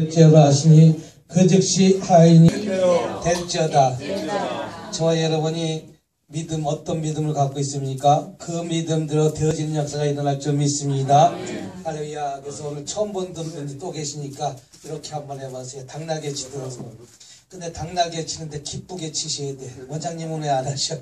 될지어다 하시니 그 즉시 하인이 될지어다. 저와 여러분이 믿음, 어떤 믿음을 갖고 있습니까? 그 믿음대로 되어지는 역사가 일어날 줄 믿습니다. 할렐루야. 그래서 오늘 처음 본 분들이 또 계시니까 이렇게 한번 해보세요. 당나귀 치더라도. 근데 당나귀 치는데 기쁘게 치셔야 돼. 원장님은 왜 안 하셔?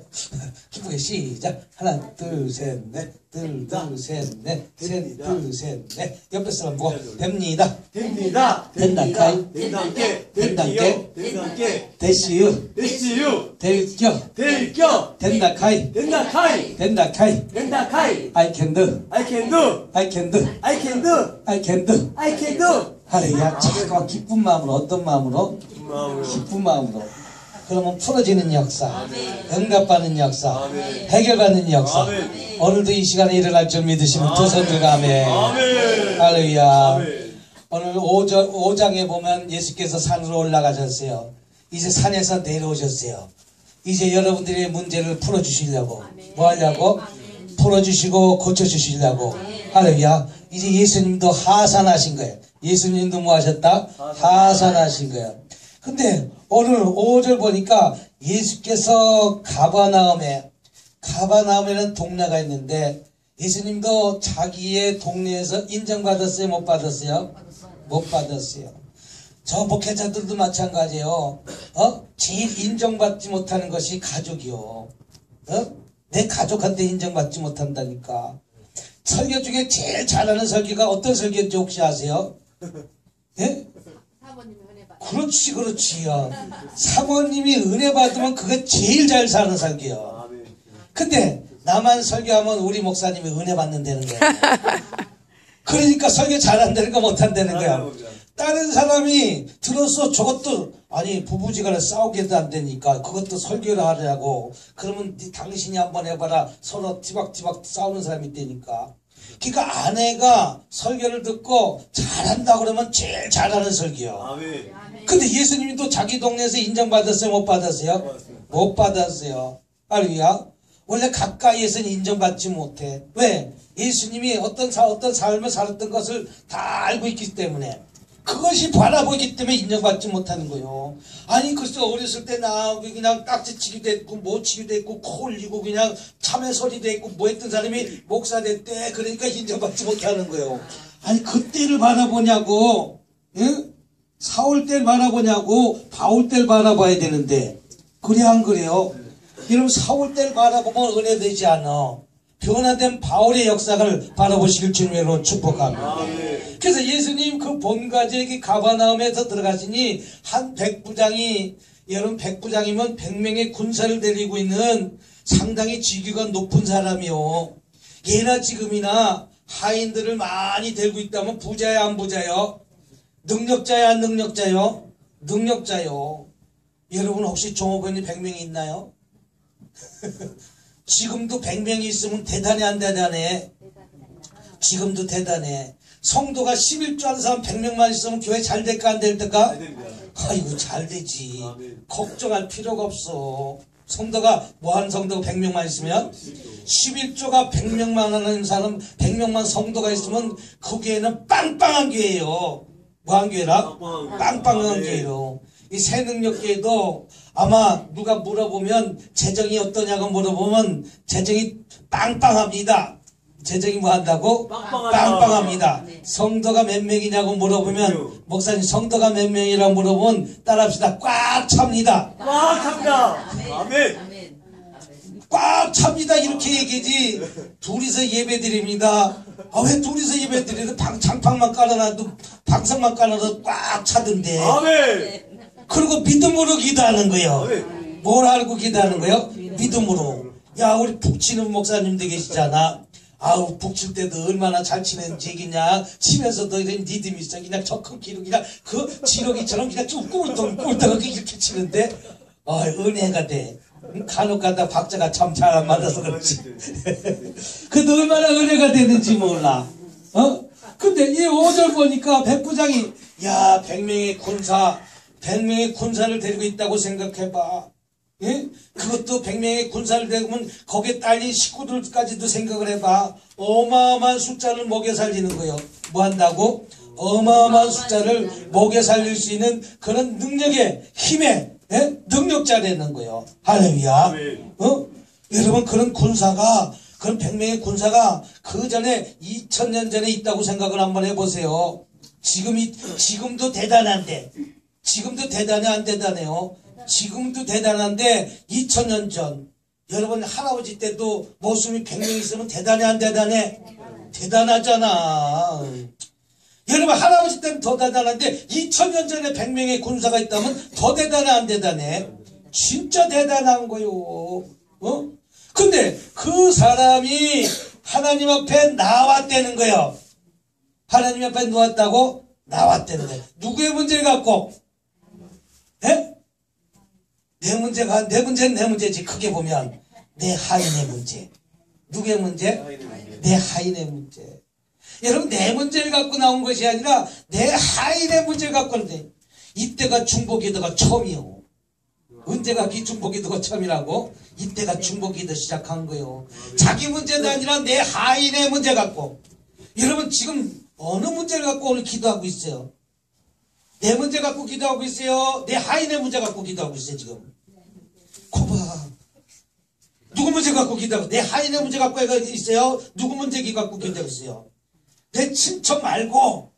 기쁘게 시작. 하나, 둘, 셋, 넷. 둘, 셋, 넷. 셋, 둘, 셋, 넷. 옆에 사람 보고 됩니다. 됩니다. 된다카이. 된다께. 된다께. 된다께. 되시유. 되시유. 될겨. 될겨. 된다카이. 된다카이. 된다카이. 된다카이. I can do. I can do. I can do. I can do. I can do. I can do. 할렐루야. 잠깐 기쁜 마음으로, 어떤 마음으로? 기쁜 마음으로. 그러면 풀어지는 역사, 응답받는 역사, 해결받는 역사. 오늘도 이 시간에 일어날 줄 믿으시면 두 손 들고 아멘. 할렐루야. 오늘 5장에 보면 예수께서 산으로 올라가셨어요. 이제 산에서 내려오셨어요. 이제 여러분들의 문제를 풀어주시려고. 뭐 하려고? 풀어주시고 고쳐주시려고. 할렐루야. 이제 예수님도 하산하신 거예요. 예수님도 뭐 하셨다? 하산하신 거예요. 근데 오늘 5절 보니까 예수께서 가버나움에는 동네가 있는데 예수님도 자기의 동네에서 인정받았어요? 못 받았어요? 못 받았어요. 저 목회자들도 마찬가지예요. 제일 인정받지 못하는 것이 가족이요. 내 가족한테 인정받지 못한다니까. 설교 중에 제일 잘하는 설교가 어떤 설교인지 혹시 아세요? 예? 그렇지요. 사모님이 은혜 받으면 그게 제일 잘 사는 설교야. 근데 나만 설교하면 우리 목사님이 은혜 받는다는 거야. 그러니까 설교 잘한다는 거 못한다는 거야. 다른 사람이 들어서 저것도 아니 부부지간에 싸우게도 안 되니까 그것도 설교를 하려고 그러면 당신이 한번 해봐라. 서로 티박티박 싸우는 사람이 있다니까. 그러니까 아내가 설교를 듣고 잘한다 그러면 제일 잘하는 설교야. 근데 예수님도 자기 동네에서 인정받았어요? 못 받았어요? 못 받았어요. 할렐루야. 원래 가까이에서는 인정받지 못해. 왜? 예수님이 어떤 삶을 살았던 것을 다 알고 있기 때문에. 그것이 바라보기 때문에 인정받지 못하는 거요. 아니 글쎄 어렸을 때 나 그냥 딱지치기도 했고 모치기도 했고 코 올리고 그냥 참외 소리도 했고 뭐 했던 사람이 목사 됐대. 그러니까 인정받지 못하는 거요. 아니 그때를 바라보냐고. 응? 사올 때를 바라보냐고. 바울 때를 바라봐야 되는데 그래 안 그래요? 여러분 사올 때를 바라보면 은혜 되지 않아. 변화된 바울의 역사를 바라보시길 주님으로 축복합니다. 그래서 예수님 그 본가지에게 가버나움에서 들어가시니 한 백부장이, 여러분 백부장이면 100명의 군사를 데리고 있는 상당히 직위가 높은 사람이요. 예나 지금이나 하인들을 많이 데리고 있다면 부자야 안 부자요? 능력자야 안 능력자요? 능력자요. 여러분 혹시 종업원이 100명이 있나요? 지금도 100명이 있으면 대단해 안 대단해? 지금도 대단해. 성도가 11조 하는 사람 100명만 있으면 교회 잘 될까 안 될까? 아이고 잘 되지. 걱정할 필요가 없어. 성도가 뭐하는 성도가 100명만 있으면 11조가 100명만 하는 사람 100명만 성도가 있으면 그 교회는 빵빵한 교회예요. 뭐한 교회라? 빵빵한 교회로. 이 새능력교회도 아마 누가 물어보면 재정이 어떠냐고 물어보면 재정이 빵빵합니다. 재정이 뭐 한다고? 빵빵합니다. 성도가 몇 명이냐고 물어보면 목사님 성도가 몇 명이라고 물어보면 따라합시다. 꽉 찹니다. 꽉 찹니다. 아멘. 꽉 찹니다. 이렇게 얘기지. 둘이서 예배 드립니다. 왜 둘이서 예배 드리는데 장판만 깔아놔도 방석만 깔아놔도 꽉 차던데. 아멘. 그리고 믿음으로 기도하는 거예요. 뭘 알고 기도하는 거예요? 믿음으로. 야 우리 북치는 목사님도 계시잖아. 아우 북칠 때도 얼마나 잘 치는지 그냥 치면서도 이런 리듬이 있어. 그냥 저 큰 기록 그냥 그 지렁이처럼 그냥 쭉 꿀떡꿀떡 이렇게 치는데 은혜가 돼. 간혹 가다 박자가 참 잘 안 맞아서 그렇지. 근데 얼마나 은혜가 되는지 몰라. 근데 이 5절 보니까 백부장이 야 100명의 군사를 데리고 있다고 생각해봐. 예? 그것도 100명의 군사를 데리면 거기에 딸린 식구들까지도 생각을 해봐. 어마어마한 숫자를 먹여 살리는 거예요. 뭐 한다고? 어마어마한 숫자를 목에 살릴 수 있는 그런 능력의 힘의 능력자라는 거예요. 할렐루야. 여러분 그런 군사가 그런 100명의 군사가 그 전에 2000년 전에 있다고 생각을 한번 해보세요. 지금도 대단한데 지금도 대단해 안 대단해요? 지금도 대단한데 2000년 전 여러분 할아버지 때도 목숨이 100명 있으면 대단해 안 대단해? 대단하잖아. 여러분 할아버지 때는 더 대단한데 2000년 전에 100명의 군사가 있다면 더 대단해 안 대단해? 진짜 대단한 거요. 근데 그 사람이 하나님 앞에 나왔다는 거예요. 하나님 앞에 누웠다고? 나왔다는 거예요. 누구의 문제를 갖고? 내 문제는 내 문제지. 크게 보면 내 하인의 문제. 누구의 문제? 내 하인의 문제. 여러분 내 문제를 갖고 나온 것이 아니라 내 하인의 문제를 갖고 있는데 이때가 중보기도가 처음이요. 언제가 중보기도가 처음이라고? 이때가 중보기도 시작한 거예요. 자기 문제도 아니라 내 하인의 문제 갖고. 여러분 지금 어느 문제를 갖고 오늘 기도하고 있어요? 내 문제 갖고 기도하고 있어요? 내 하인의 문제 갖고 기도하고 있어요 지금? 거봐. 누구 문제 갖고 기도하고 내 하인의 문제 갖고 있어요? 누구 문제 갖고 기도하고 있어요? 내 친척 말고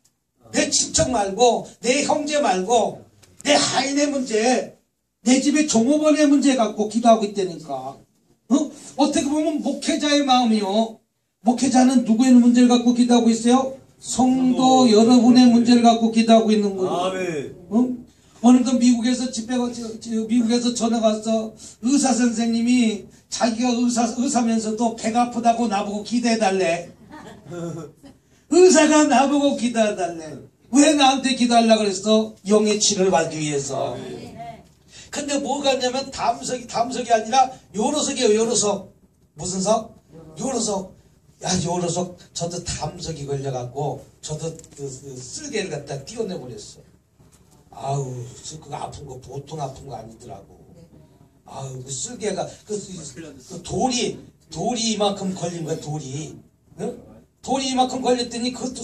내 형제 말고 내 하인의 문제, 내 집의 종업원의 문제 갖고 기도하고 있다니까. 어떻게 보면 목회자의 마음이요. 목회자는 누구의 문제를 갖고 기도하고 있어요? 성도 여러분의 문제를 갖고 기도하고 있는 거예요. 아멘. 오늘도 미국에서 미국에서 전화가 왔어. 의사 선생님이 자기가 의사면서도 배가 아프다고 나보고 기도해달래. 의사가 나보고 기도해달래. 왜 나한테 기도하려고 그랬어? 영의 치료를 받기 위해서. 근데 뭐가 있냐면 담석이 아니라 요로석이에요. 요로석. 무슨 석? 요로석. 요로석. 저도 담석이 걸려갖고 저도 그 쓸개를 갖다 띄워내버렸어. 아우 그거 아픈 거 보통 아픈 거 아니더라고. 아우 그 쓸개가 그 돌이 이만큼 걸린 거야. 돌이. 응? 돌이 이만큼 걸렸더니 그것도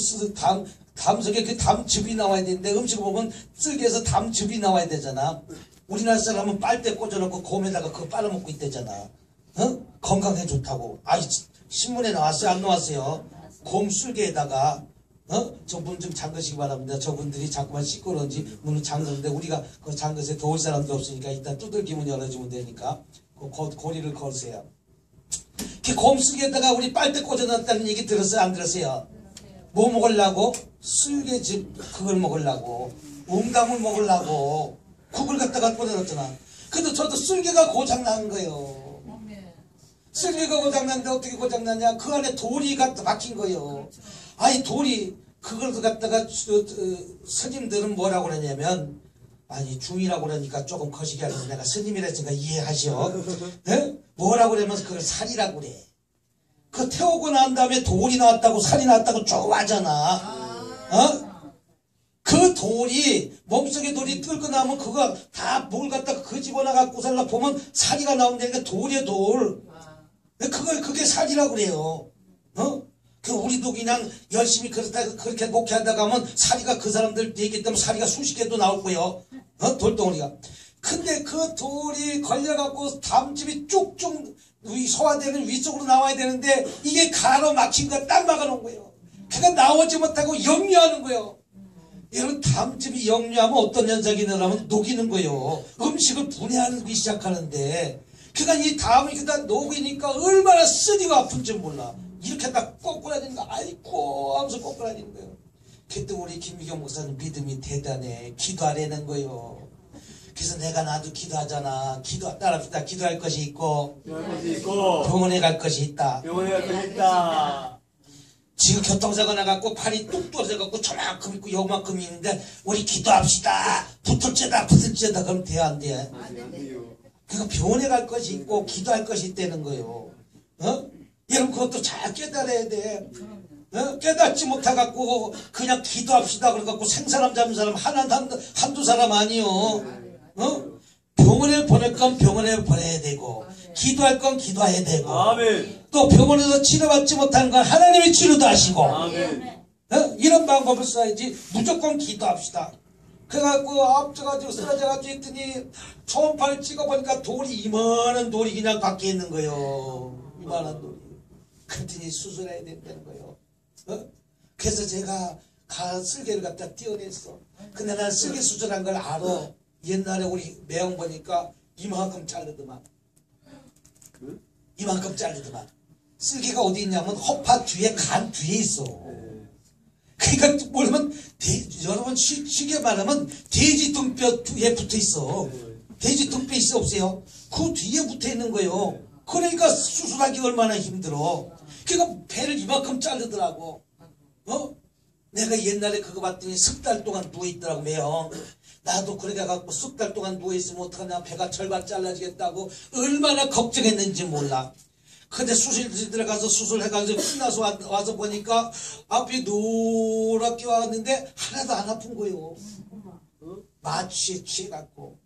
담석에 그 담즙이 나와야 되는데 음식을 보면 쓸개에서 담즙이 나와야 되잖아. 우리나라 사람은 빨대 꽂아놓고 곰에다가 그거 빨아먹고 있대잖아. 건강에 좋다고. 신문에 나왔어요? 안 나왔어요? 곰 쓸개에다가 저 문 좀 잠그시기 바랍니다. 저분들이 자꾸만 시끄러운지 문을 잠그는데 우리가 그 잠그세 도울 사람도 없으니까 일단 두들기 문 열어주면 되니까 고리를 걸으세요. 곰 쓸개에다가 우리 빨대 꽂아놨다는 얘기 들었어요? 안 들었어요? 뭐 먹으려고? 쓸개즙 그걸 먹으려고. 웅담을 먹으려고. 그걸 갖다가 꽂아놨잖아. 근데 저도 쓸개가 고장난 거예요. 쓸개가 고장났는데 어떻게 고장났냐? 그 안에 돌이 갖다 막힌 거예요. 돌이 그걸 갖다가 스님들은 뭐라고 그러냐면 중이라고 그러니까 조금 거시기 하면서 내가 스님이라 했으니까 이해하셔. 뭐라고 그러면 그걸 살이라고 그래. 그 태우고 난 다음에 돌이 나왔다고 살이 나왔다고 좋아하잖아. 그 돌이 몸속에 돌이 뚫고 나오면 그거 다 뭘 갖다가 그 집어넣어 갖고 살라 보면 살이가 나온다니까 돌이야 돌. 그게 살이라고 그래요. 우리도 그냥 열심히 그렇게 목회한다고 하면 살이가 그 사람들 얘기 때문에 살이가 수십 개도 나올 거예요. 돌덩어리가. 근데 그 돌이 걸려갖고 담즙이 쭉쭉 소화되는 위쪽으로 나와야 되는데 이게 가로막힌 거 딱 막아놓은 거예요. 그가 나오지 못하고 역류하는 거예요. 여러분 담즙이 역류하면 어떤 현상이 일어나면 녹이는 거예요. 음식을 분해하기 시작하는데 그가 이 담이 그다 녹이니까 얼마나 쓰디고 아픈지 몰라. 이렇게 딱 꼬꾸라지는 거 아이고 하면서 꼬꾸라지는 거예요. 그때 우리 김미경 목사님 믿음이 대단해. 기도하라는 거예요. 그래서 나도 기도하잖아. 따라합시다. 기도할 것이 있고 병원에 갈 것이 있다. 지금 교통사고 나갖고 팔이 뚝 떨어져갖고 저만큼 있고 요만큼 있는데 우리 기도합시다. 붙을지다 그럼 돼야 안 돼? 그러니까 병원에 갈 것이 있고 기도할 것이 있다는 거예요. 여러분 그것도 잘 깨달아야 돼. 깨닫지 못해갖고 그냥 기도합시다 그래갖고 생사람 잡는 사람 한두 사람 아니요. 병원에 보낼 건 병원에 보내야 되고 기도할 건 기도해야 되고 아멘. 또 병원에서 치료받지 못하는 건 하나님이 치료도 하시고 아멘. 이런 방법을 써야지. 무조건 기도합시다. 그래갖고 앞져가지고 쓰러져가지고 했더니 초음파를 찍어보니까 돌이 이만한 돌이 그냥 밖에 있는 거예요. 이만한 돌이. 그랬더니 수술해야 된다는 거예요. 그래서 제가 쓸개를 갖다 띄어냈어. 근데 난 쓸개 수술한 걸 알아. 옛날에 우리 매형 보니까 이만큼 자르더만. 이만큼 자르더만. 쓸개가 어디 있냐면 허파 뒤에 간 뒤에 있어. 그러니까 뭐냐면 여러분 쉽게 말하면 돼지 등뼈 뒤에 붙어 있어. 돼지 등뼈 있어 없어요? 그 뒤에 붙어 있는 거예요. 그러니까 수술하기 얼마나 힘들어. 그러니까 배를 이만큼 자르더라고. 내가 옛날에 그거 봤더니 석 달 동안 누워있더라고 매형. 나도 그렇게 갖고 석 달 동안 누워있으면 어떡하냐, 배가 절반 잘라지겠다고 얼마나 걱정했는지 몰라. 근데 수술실 들어가서 수술해가지고 끝나서 와서 보니까 앞이 노랗게 왔는데 하나도 안 아픈 거예요. 마취에 취해갖고.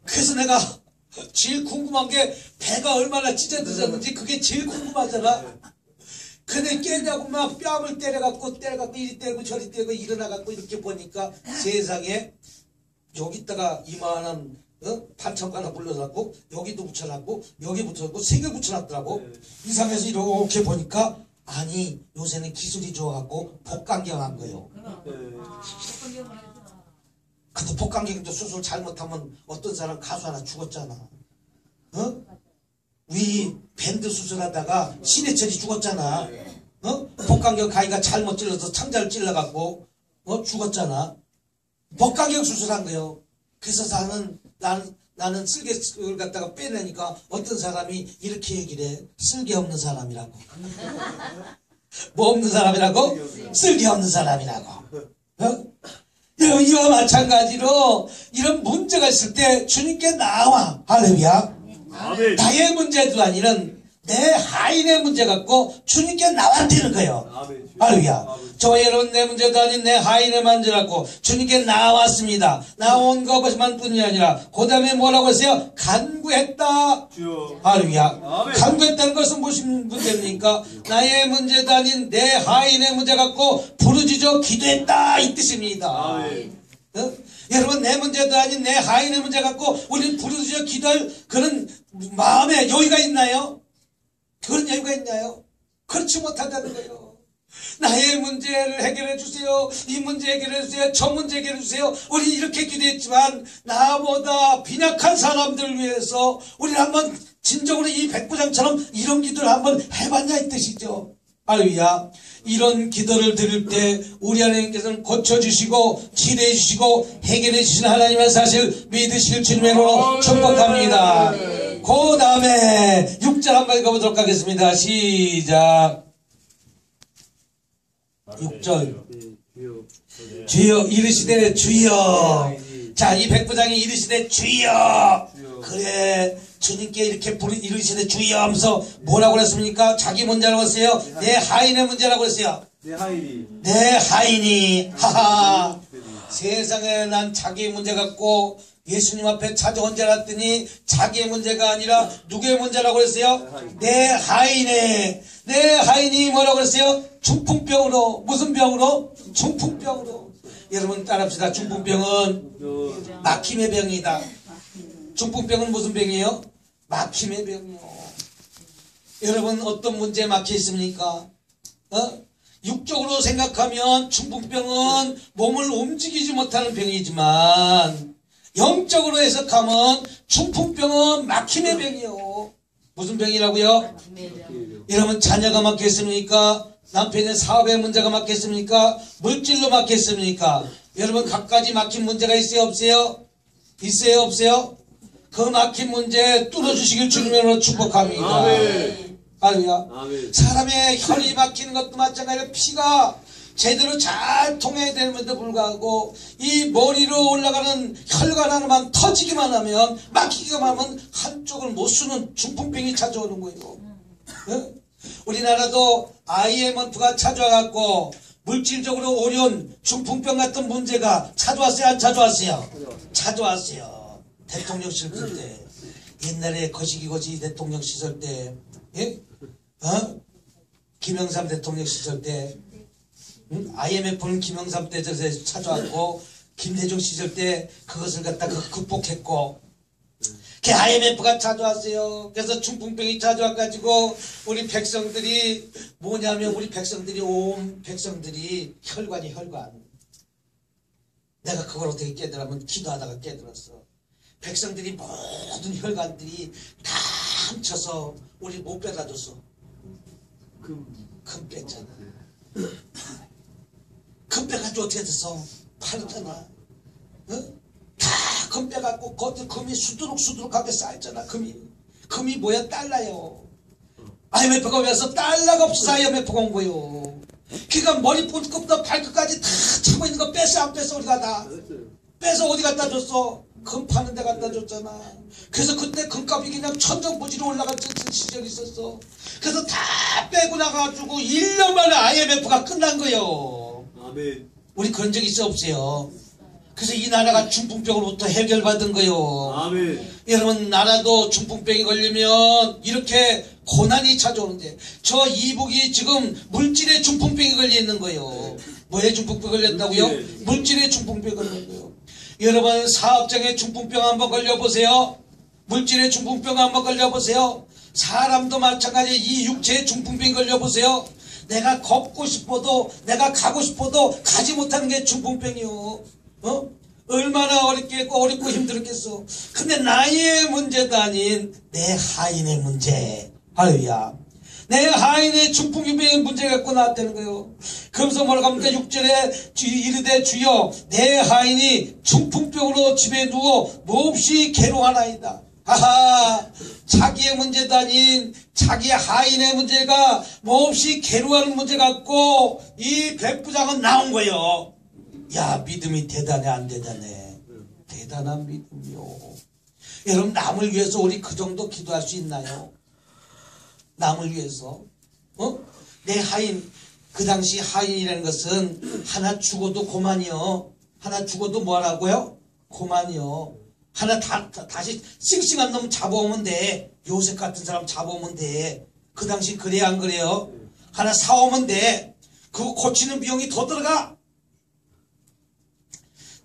그래서 내가 제일 궁금한 게 배가 얼마나 찢어졌는지 그게 제일 궁금하잖아. 근데 깨냐고 막 뺨을 때려갖고 이리 때리고 저리 때리고 일어나갖고 이렇게 보니까 세상에 여기다가 이만한 반창고 하나 불러놨고 여기도 붙여놨고 여기 붙여놨고 세 개 붙여놨더라고. 이상해서 이렇게 보니까 아니 요새는 기술이 좋아갖고 복강경한 거예요. 근데 복강경도 수술 잘못하면 어떤 사람 가수 하나 죽었잖아. 위 밴드 수술하다가 신해철이 죽었잖아. 복강경 가위가 잘못 찔러서 창자를 찔러갖고 죽었잖아. 복강경 수술한 거예요. 그래서 나는 쓸개를 갖다가 빼내니까 어떤 사람이 이렇게 얘기를 해. 쓸개 없는 사람이라고. 뭐 없는 사람이라고? 쓸개 없는 사람이라고. 여러분 이와 마찬가지로 이런 문제가 있을 때 주님께 나와. 할렐루야. 아멘. 나의 문제도 아니는 내 하인의 문제 갖고 주님께 나왔다는 거예요. 아멘. 할렐루야. 저 여러분 내 문제도 아닌 내 하인의 문제 갖고 주님께 나왔습니다. 나온 것만 뿐이 아니라 그 다음에 뭐라고 했어요? 간구했다. 주여. 할렐루야. 아멘. 간구했다는 것은 무슨 문제입니까? 나의 문제도 아닌 내 하인의 문제 갖고 부르짖어 기도했다 이 뜻입니다. 아멘. 여러분 내 문제도 아닌 내 하인의 문제 갖고 우리는 부르짖어 기도할 그런 마음에 여유가 있나요? 그런 여유가 있나요? 그렇지 못하다는 거예요. 나의 문제를 해결해 주세요. 이 문제 해결해 주세요. 저 문제 해결해 주세요. 우리 이렇게 기도했지만 나보다 빈약한 사람들을 위해서 우리는 한번 진정으로 이 백부장처럼 이런 기도를 한번 해봤냐 이 뜻이죠. 할렐루야. 이런 기도를 드릴 때 우리 하나님께서는 고쳐주시고 치료해주시고 해결해주시는 하나님의 사실 믿으실 주님의 이름으로 축복합니다. 그 다음에 6절 한번 읽어보도록 하겠습니다. 시작. 6절. 주여 이르시되 주여. 자, 이 백부장이 이르시되 주여. 그래 주님께 이렇게 이르시되 주여 하면서 뭐라고 그랬습니까? 자기 문제라고 했어요? 내 하인의 문제라고 했어요? 내 하인이. 하하. 세상에 난 자기 문제 갖고 예수님 앞에 찾아온 줄 알았더니 자기의 문제가 아니라 누구의 문제라고 그랬어요? 내 하인의. 내 하인이 뭐라고 그랬어요? 중풍병으로. 무슨 병으로? 중풍병으로. 여러분 따라합시다. 중풍병은 막힘의 병이다. 중풍병은 무슨 병이에요? 막힘의 병이요. 여러분 어떤 문제에 막혀 있습니까? 육적으로 생각하면 중풍병은 몸을 움직이지 못하는 병이지만 영적으로 해석하면 중풍병은 막힘의 병이요. 무슨 병이라고요? 여러분 자녀가 막혀 있습니까? 남편의 사업의 문제가 막혀 있습니까? 물질로 막혀 있습니까? 여러분 각가지 막힌 문제가 있어요 없어요? 있어요 없어요? 그 막힌 문제 뚫어주시길 주님으로 축복합니다. 아멘. 할렐루야. 아멘. 사람의 혈이 막히는 것도 마찬가지로 피가 제대로 잘 통해야 되는데도 불구하고 이 머리로 올라가는 혈관 하나만 터지기만 하면 막히기만 하면 한쪽을 못 쓰는 중풍병이 찾아오는 거예요. 우리나라도 IMF가 찾아와갖고 물질적으로 어려운 중풍병 같은 문제가 찾아왔어요 안 찾아왔어요? 찾아왔어요. 대통령 시절 때 옛날에 거시기 대통령 시절 때 김영삼 대통령 시절 때 IMF는 김영삼 때 찾아왔고 김대중 시절 때 그것을 갖다 극복했고 그 IMF가 찾아왔어요. 그래서 중풍병이 찾아와가지고 우리 백성들이 뭐냐면 우리 백성들이 온 백성들이 혈관이 혈관. 내가 그걸 어떻게 깨달으면 기도하다가 깨달았어. 백성들이 모든 혈관들이 다 합쳐서 우리 못 빼가줬어. 금 뺐잖아. 금 빼가지고 어떻게 됐어? 팔았잖아. 어? 다 금 빼갖고 겉에 금이 수두룩수두룩하게 쌓였잖아. 금이 뭐야? 달러요. IMF가 왜서 달러가 없어서 IMF가 온 거요. 그러니까 머리끝부터 발끝까지 다 차고 있는 거 뺐어 안 뺐어? 우리가 다 빼서 어디 갖다 줬어? 금 파는 데 갖다 줬잖아. 그래서 그때 금값이 그냥 천정부지로 올라갔던 시절이 있었어. 그래서 다 빼고 나가지고 1년 만에 IMF가 끝난 거요. 아멘. 우리 그런 적 있어 없어요? 그래서 이 나라가 중풍병으로부터 해결받은 거요. 아멘. 여러분 나라도 중풍병이 걸리면 이렇게 고난이 찾아오는데 저 이북이 지금 물질의 중풍병이 걸려 있는 거요. 뭐에 중풍병 걸렸다고요? 물질의 중풍병이 걸린 거요. 여러분 사업장에 중풍병 한번 걸려보세요. 물질의 중풍병 한번 걸려보세요. 사람도 마찬가지 이 육체의 중풍병이 걸려보세요. 내가 걷고 싶어도 내가 가고 싶어도 가지 못하는 게 중풍병이요. 어? 얼마나 어렵고 힘들었겠어. 근데 나의 문제도 아닌 내 하인의 문제. 할렐루야. 내 하인의 중풍병의 문제 갖고 나왔다는 거예요. 그러면서 뭐라고 합니까? 6절에 이르되 주여 내 하인이 중풍병으로 집에 누워 몹시 괴로워하나이다. 하하, 자기의 문제도 아닌 자기 하인의 문제가 몹시 괴로워하는 문제 갖고 이 백부장은 나온 거예요. 야, 믿음이 대단해 안 대단해? 대단한 믿음이요. 여러분 남을 위해서 우리 그 정도 기도할 수 있나요? 남을 위해서 내 하인, 그 당시 하인이라는 것은 하나 죽어도 고만이요. 하나 죽어도 뭐하라고요? 고만이요. 하나 다시 싱싱한 놈 잡아오면 돼. 요셉 같은 사람 잡아오면 돼. 그 당시 그래야 안 그래요? 하나 사오면 돼. 그거 고치는 비용이 더 들어가.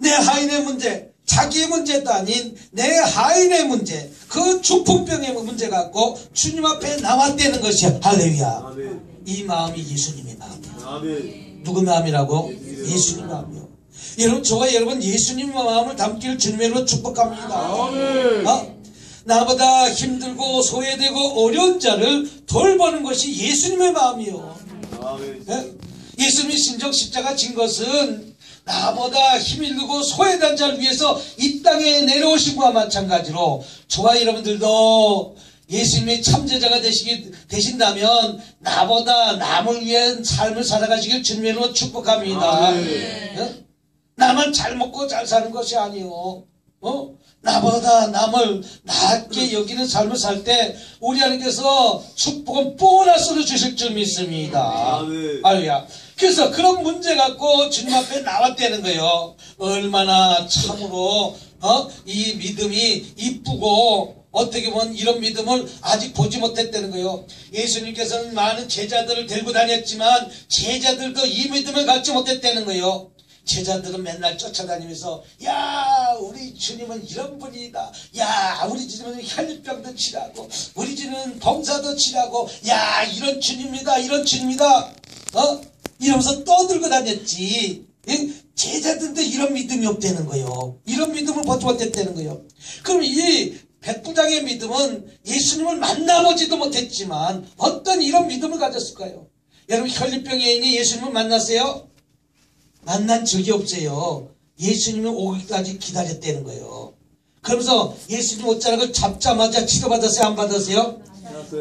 내 하인의 문제, 자기의 문제도 아닌 내 하인의 문제, 그 중풍병의 문제 갖고 주님 앞에 나왔다는 것이야. 할렐루야. 아멘. 이 마음이 예수님의 마음이야. 아멘. 누구 마음이라고? 예수님 마음이요. 여러분 저와 여러분 예수님 마음을 담기를 주님으로 축복합니다. 아멘. 나보다 힘들고 소외되고 어려운 자를 돌보는 것이 예수님의 마음이요. 아멘. 예수님이 신적 십자가 진 것은 나보다 힘들고 소외된 자를 위해서 이 땅에 내려오신 것과 마찬가지로 저와 여러분들도 예수님의 참제자가 되신다면 나보다 남을 위한 삶을 살아가시길 주님으로 축복합니다. 아멘. 나만 잘 먹고 잘 사는 것이 아니요. 나보다 남을 낮게 여기는 삶을 살 때 우리 하나님께서 축복은 보너스로 주실 줄 믿습니다. 아멘. 할렐루야. 그래서 그런 문제 갖고 주님 앞에 나왔다는 거예요. 얼마나 참으로 이 믿음이 이쁘고 어떻게 보면 이런 믿음을 아직 보지 못했다는 거예요. 예수님께서는 많은 제자들을 데리고 다녔지만 제자들도 이 믿음을 갖지 못했다는 거예요. 제자들은 맨날 쫓아다니면서 야 우리 주님은 이런 분이다. 야 우리 주님은 혈병도 치라고 우리 주님은 범사도 치라고 야 이런 주님이다 이런 주님이다 이러면서 떠들고 다녔지. 제자들도 이런 믿음이 없다는 거예요. 이런 믿음을 보지 못했다는 거예요. 그럼 이 백부장의 믿음은 예수님을 만나보지도 못했지만 어떤 이런 믿음을 가졌을까요? 여러분 혈류병 여인이 예수님을 만났어요? 만난 적이 없어요. 예수님이 오기까지 기다렸다는 거예요. 그러면서 예수님 옷자락을 잡자마자 치료받았어요? 안 받았어요?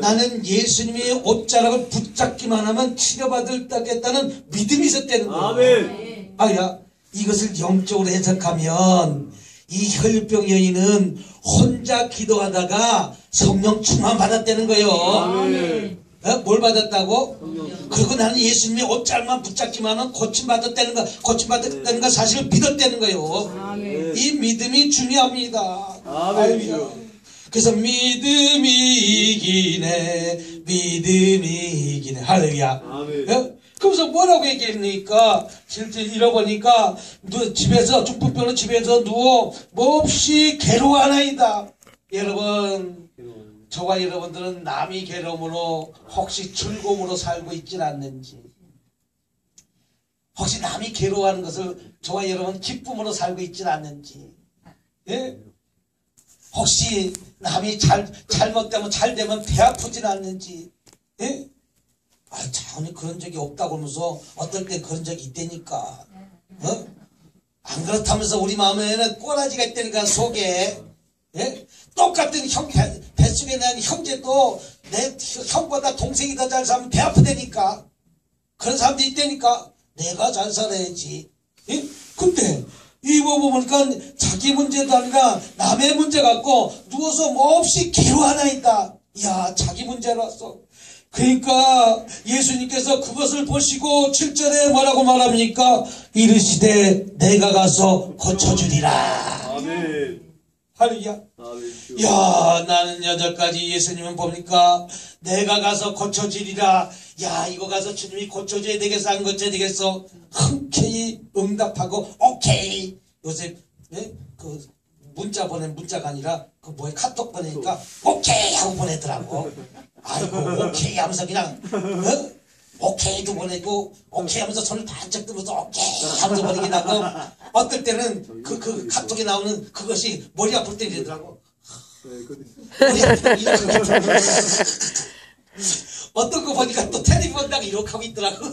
나는 예수님의 옷자락을 붙잡기만 하면 치료받겠다는 믿음이 있었다는 거예요. 아멘. 아야, 이것을 영적으로 해석하면 이 혈류병 여인은 혼자 기도하다가 성령 충만 받았다는 거예요. 아멘. 뭘 받았다고? 그리고 나는 예수님의 옷자락만 붙잡기만 하면 고침받았다는 거 사실을 믿었다는 거예요. 아멘. 이 믿음이 중요합니다. 아멘. 그래서 믿음이 이기네. 할렐루야. 아멘. 그래서 뭐라고 얘기합니까? 실제 잃어보니까 집에서 중풍병은 집에서 누워 몹시 괴로워하나이다. 여러분, 저와 여러분들은 남이 괴로움으로 혹시 즐거움으로 살고 있지는 않는지, 혹시 남이 괴로워하는 것을 저와 여러분 기쁨으로 살고 있지는 않는지, 예? 혹시 남이 잘못되면 잘되면 배 아프진 않는지, 예? 아, 전혀 그런 적이 없다고 하면서 어떨 때 그런 적이 있다니까. 어? 안 그렇다면서 우리 마음에는 꼬라지가 있다니까, 속에. 예? 똑같은 뱃속에 난 형제도 내 형보다 동생이 더 잘 살면 배 아프다니까. 그런 사람도 있다니까. 내가 잘 살아야지. 예? 근데 이거 보니까 자기 문제도 아니라 남의 문제 갖고 누워서 몹시 괴로워하나이다. 야, 자기 문제라서. 그러니까 예수님께서 그것을 보시고 7절에 뭐라고 말합니까? 이르시되 내가 가서 고쳐주리라. 아멘. 할렐루야. 아멘. 야, 나는 8가지 예수님은 뭡니까? 내가 가서 고쳐주리라. 야, 이거 가서 주님이 고쳐줘야 되겠어, 안 고쳐야 되겠어? 흔쾌히 응답하고 오케이. 요새 그 문자 보낸 문자가 아니라 그 뭐에 카톡 보내니까 오케이 하고 보내더라고. 아이고, 오케이 하면서 그냥 오케이도 보내고 오케이 하면서 손을 반짝 들면서 오케이 하면서 보내긴 하고, 어떨 때는 그 카톡에 나오는 그것이 머리 아플 때 이러더라고. 머리 아플 때 이렇게 어떤 거 보니까 또 텔레비 본다고 이렇게 하고 있더라고.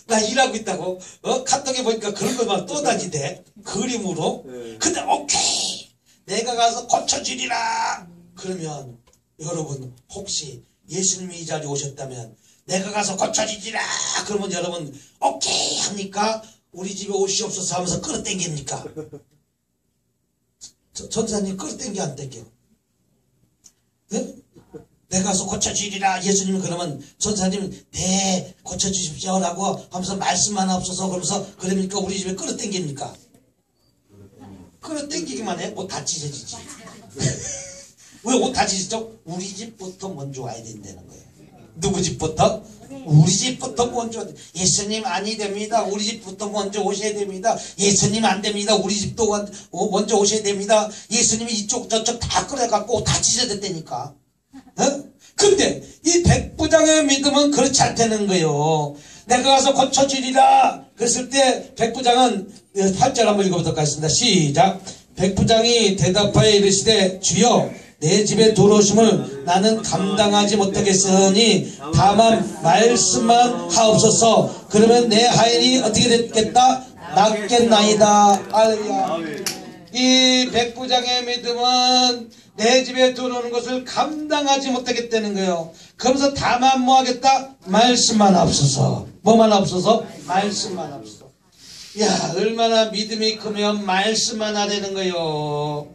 나 일하고 있다고. 카톡에 보니까 그런 것만 또 다니대. 그림으로. 근데 오케이 내가 가서 고쳐주리라. 그러면 여러분, 혹시 예수님이 이 자리에 오셨다면 내가 가서 고쳐주리라 그러면 여러분 오케이 합니까? 우리 집에 오시옵소서 하면서 끌어당깁니까? 전사님 끌어당겨 안 당겨? 네? 내가 가서 고쳐주리라. 예수님은 그러면 전사님 네 고쳐주십시오 라고 하면서 말씀 하나 없어서 그러면서 그러니까 우리 집에 끌어당깁니까? 끌어당기기만 해? 옷 다 찢어지지. 왜 옷 다 찢어져? 우리 집부터 먼저 와야 된다는 거예요. 누구 집부터? 우리 집부터 먼저. 예수님 아니 됩니다. 우리 집부터 먼저 오셔야 됩니다. 예수님 안 됩니다. 우리 집도 먼저 오셔야 됩니다. 예수님이 이쪽 저쪽 다 끌어갖고 다 찢어졌다니까. 근데 이 백부장의 믿음은 그렇지 않다는 거예요. 내가 가서 고쳐주리라 그랬을 때 백부장은 8절 한번 읽어보도록 하겠습니다. 시작. 백부장이 대답하여 이르시되 주여 내 집에 들어오심을 나는 감당하지 못하겠으니 다만 말씀만 하옵소서. 그러면 내 하인이 어떻게 됐겠다? 낫겠나이다. 할렐루야. 이 백부장의 믿음은 내 집에 들어오는 것을 감당하지 못하겠다는 거예요. 그러면서 다만 뭐 하겠다? 말씀만 하옵소서. 뭐만 하옵소서? 말씀만 하옵소서. 야, 얼마나 믿음이 크면 말씀만 하라는 거예요.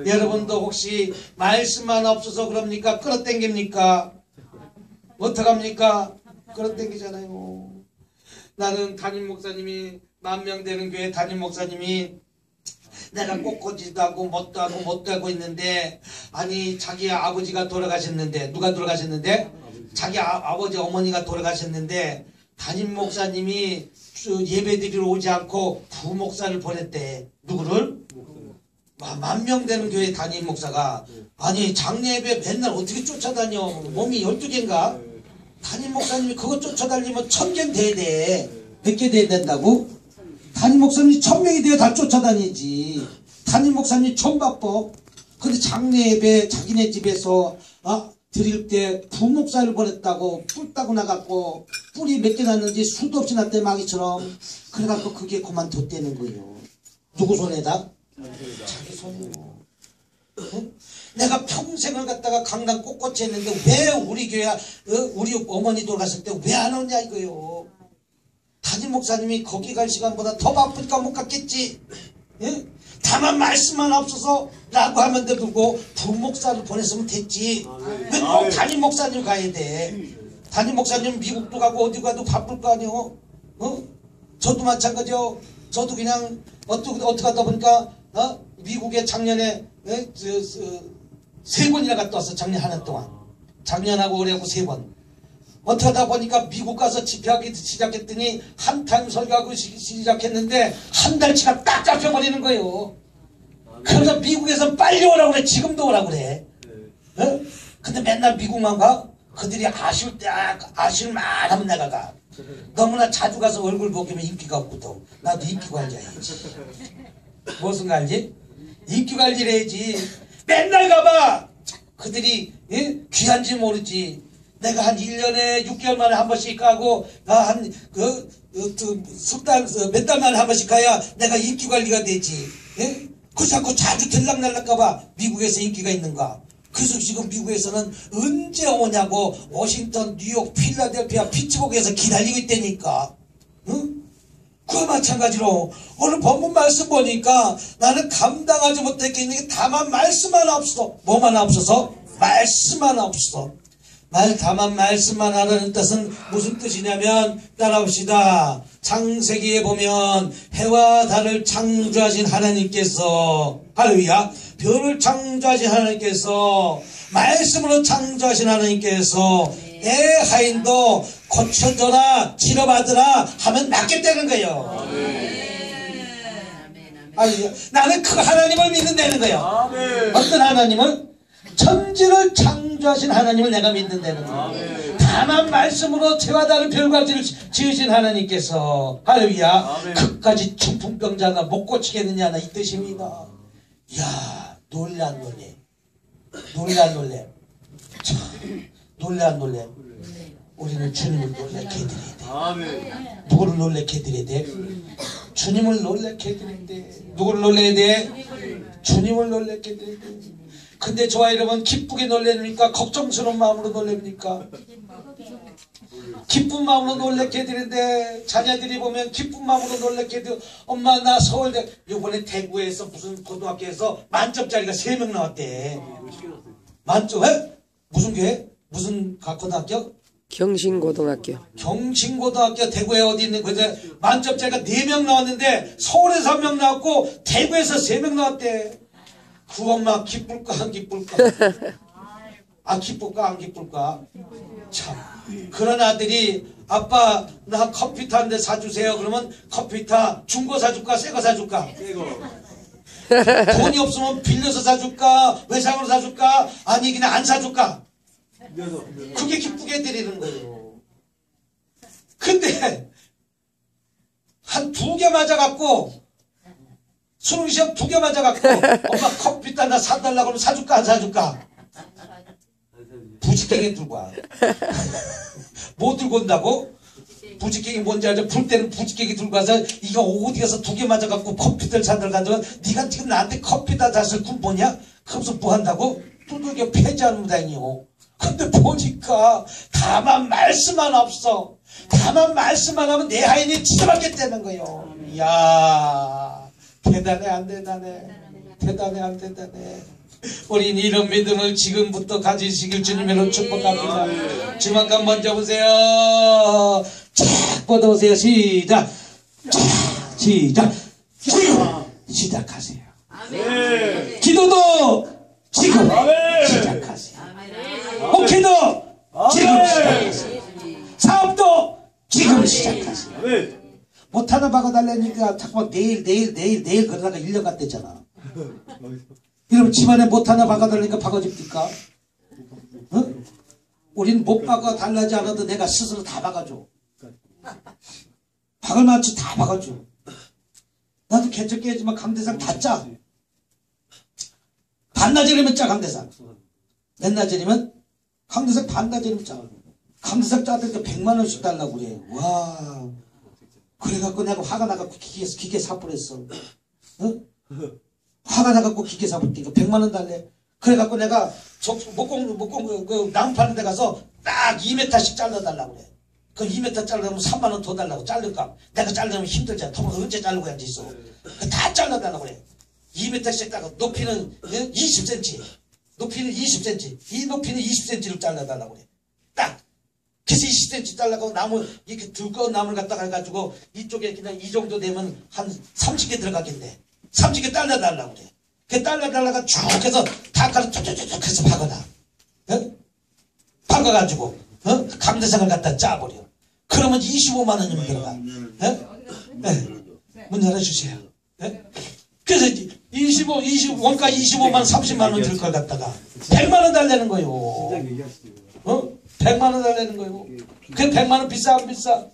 여러분도 혹시 말씀만 없어서 그럽니까? 끌어당깁니까? 어떡합니까? 끌어당기잖아요. 나는 담임 목사님이, 만명되는 교회 담임 목사님이 내가 꽃꽂이도 하고 못도 하고 있는데, 아니 자기 아버지가 돌아가셨는데, 누가 돌아가셨는데? 자기 아버지 어머니가 돌아가셨는데 담임 목사님이 예배드리러 오지 않고 부목사를 보냈대. 누구를? 만명 되는 교회 담임 목사가. 아니 장례 예배 맨날 어떻게 쫓아다녀? 몸이 12개인가? 담임 목사님이 그거 쫓아다니면 1000개 돼야 돼. 몇 개 돼야 된다고? 담임 목사님이 1000명이 돼야 다 쫓아다니지. 담임 목사님이 좀 바빠. 근데 장례 예배 자기네 집에서 드릴 때 부목사를 보냈다고. 뿔 따고 나갔고 뿔이 몇 개 났는지 수도 없이 났대, 마귀처럼. 그래갖고 그게 그만뒀다는 거예요. 누구 손에다? 자기 손이요. 내가 평생을 갖다가 강당 꼿꼿이 했는데 왜 우리 교회 우리 어머니 돌아갔을 때 왜 안 오냐 이거요. 담임 목사님이 거기 갈 시간보다 더 바쁘니까 못 갔겠지. 예? 다만 말씀만 없어서 라고 하면 되고 부목사를 보냈으면 됐지. 왜 꼭 담임 목사님 가야 돼? 담임 목사님 미국도 가고 어디 가도 바쁠 거 아니요. 저도 마찬가지요. 저도 그냥 어떻게 하다 보니까 미국에 작년에 3번이나 갔다 왔어. 작년 하나 동안. 작년하고 올해하고 3번. 어떡하다 보니까 미국 가서 집회하기 시작했더니 한 타임 설교하고 시작했는데 한 달치가 딱 잡혀버리는 거예요. 그래서 미국에서 빨리 오라고 그래. 지금도 오라고 그래. 어? 근데 맨날 미국만 가? 그들이 아쉬울 때 아쉬울만 하면 내가 가. 너무나 자주 가서 얼굴 보기면 인기가 없거든. 나도 인기 관리해야지. 무슨 관리? 인기 관리를 해야지. 맨날 가봐. 그들이 귀한지 모르지. 내가 한 1년에 6개월 만에 한 번씩 가고 몇 달 만에 한 번씩 가야 내가 인기 관리가 되지. 그 자꾸 자주 들락날락 가봐. 미국에서 인기가 있는가. 그래서 지금 미국에서는 언제 오냐고 워싱턴, 뉴욕, 필라델피아, 피츠버그에서 기다리고 있다니까. 응? 그와 마찬가지로 오늘 본문 말씀 보니까 나는 감당하지 못했겠는 게 다만 말씀 하나 없어. 뭐만 없어서? 말씀 하나 없어. 다만 말씀만 하라는 뜻은 무슨 뜻이냐면 따라옵시다. 창세기에 보면 해와 달을 창조하신 하나님께서 할렐루야 별을 창조하신 하나님께서 말씀으로 창조하신 하나님께서 내 하인도 고쳐줘라 치료받으라 하면 낫겠다는 거예요. 나는 그 하나님을 믿는다는 거예요. 어떤 하나님을? 천지를 창조하신 하나님을 내가 믿는다는 거예요. 다만 말씀으로 채와 다른 별과 지를 지으신 하나님께서 할렐루야 그까지 중풍병자가 못 고치겠느냐 이 뜻입니다. 이야 놀래 안 놀래? 놀래 안 놀래? 참 놀래 안 놀래? 우리는 주님을 놀래게 해드려야 돼. 누구를 놀래게 해드려야 돼? 주님을 놀래게 해드려야 돼. 누구를 놀래야 돼? 주님을 놀래게 해드려야 돼. 근데 저와 여러분 기쁘게 놀래니까 걱정스러운 마음으로 놀랍니까? 기쁜 마음으로 놀래게 해드리는데 자녀들이 보면 기쁜 마음으로 놀래게 해도 엄마 나 서울대 이번에 대구에서 무슨 고등학교에서 만점짜리가 3명 나왔대. 만점? 에? 무슨 교회? 무슨 고등학교? 경신고등학교. 경신고등학교 대구에 어디 있는 거죠? 만점짜리가 4명 나왔는데 서울에서 1명 나왔고 대구에서 3명 나왔대. 그 엄마 기쁠까 안 기쁠까? 기쁠까 안 기쁠까? 참 그런 아들이 아빠 나 컴퓨터 한 대 사주세요. 그러면 컴퓨터 중고 사줄까 새 거 사줄까? 돈이 없으면 빌려서 사줄까 외상으로 사줄까 아니 그냥 안 사줄까? 그게 기쁘게 드리는 거예요. 근데 한 2개 맞아갖고 수능시험 2개 맞아갖고 엄마 컴퓨터 하나 사달라고 하면 사줄까 안 사줄까? 부지깽이 들고 와. 뭐 들고 온다고? 부지깽이 뭔지 알죠? 불 때는 부지깽이 들고 와서 이거 어디 가서 2개 맞아갖고 컴퓨터를 사달라고 네가 지금 나한테 컴퓨터 샀을 군보냐? 그러면서 뭐 한다고? 두들겨 폐지하는 모양이요. 근데 보니까 다만 말씀만 없어. 다만 말씀만 하면 내 하인이 지저받겠다는 거예요. 이야 대단해 안 대단해? 대단해 안 대단해? 우린 이런 믿음을 지금부터 가지시길 주님으로 축복합니다. 주만간 먼저 보세요. 쫙 뻗어보세요. 시작. 시작. 지금 시작하세요. 기도도 지금 시작하세요. 목회도 지금 시작하세요. 사업도 지금 시작하세요. 못하나 박아달라니까 자꾸만 내일 그러다가 1년 갔댔잖아. 여러분 집안에 못하나 박아달라니까 박아줍니까? 어? 우린 못 박아달라지 않아도 내가 스스로 다 박아줘. 박을 만치 다 박아줘. 나도 개척게 하지만 강대상 다 짜. 반나절이면 짜 강대상. 맨나절이면 강대상 반나절이면 짜. 강대상 짜니까 100만원씩 달라고 그래. 와. 그래갖고 내가 화가 나갖고 기계 사버렸어. 어? 화가 나갖고 기계 사버리니까 100만원 달래. 그래갖고 내가 목공 나무 파는 데 가서 딱 2m씩 잘라달라고 그래. 그 2m 자르려면 3만원 더 달라고 자를까? 내가 자르려면 힘들잖아. 더 언제 자르고 해야지 있어. 다 잘라달라고 그래. 2m씩 딱 높이는 20cm. 높이는 20cm. 이 높이는 20cm를 잘라달라고 그래. 딱. 그래서 20cm 잘라고 나무 이렇게 두꺼운 나무를 갖다가 해가지고 이쪽에 그냥 이 정도 되면 한 30개 들어가겠네. 30개 잘라달라고 그래. 그 잘라달라가 쭉 해서 다 가서 툭툭툭 해서 박아놔. 어? 박아가지고 감대상을 갖다 짜버려. 그러면 25만 원이면 들어가. 문 열어주세요. 그래서 원가 25만 원, 30만 원 들 걸 갖다가 100만 원 달라는 거요. 100만 원 달라는 거요. 그 100만 원 비싸 안 비싸?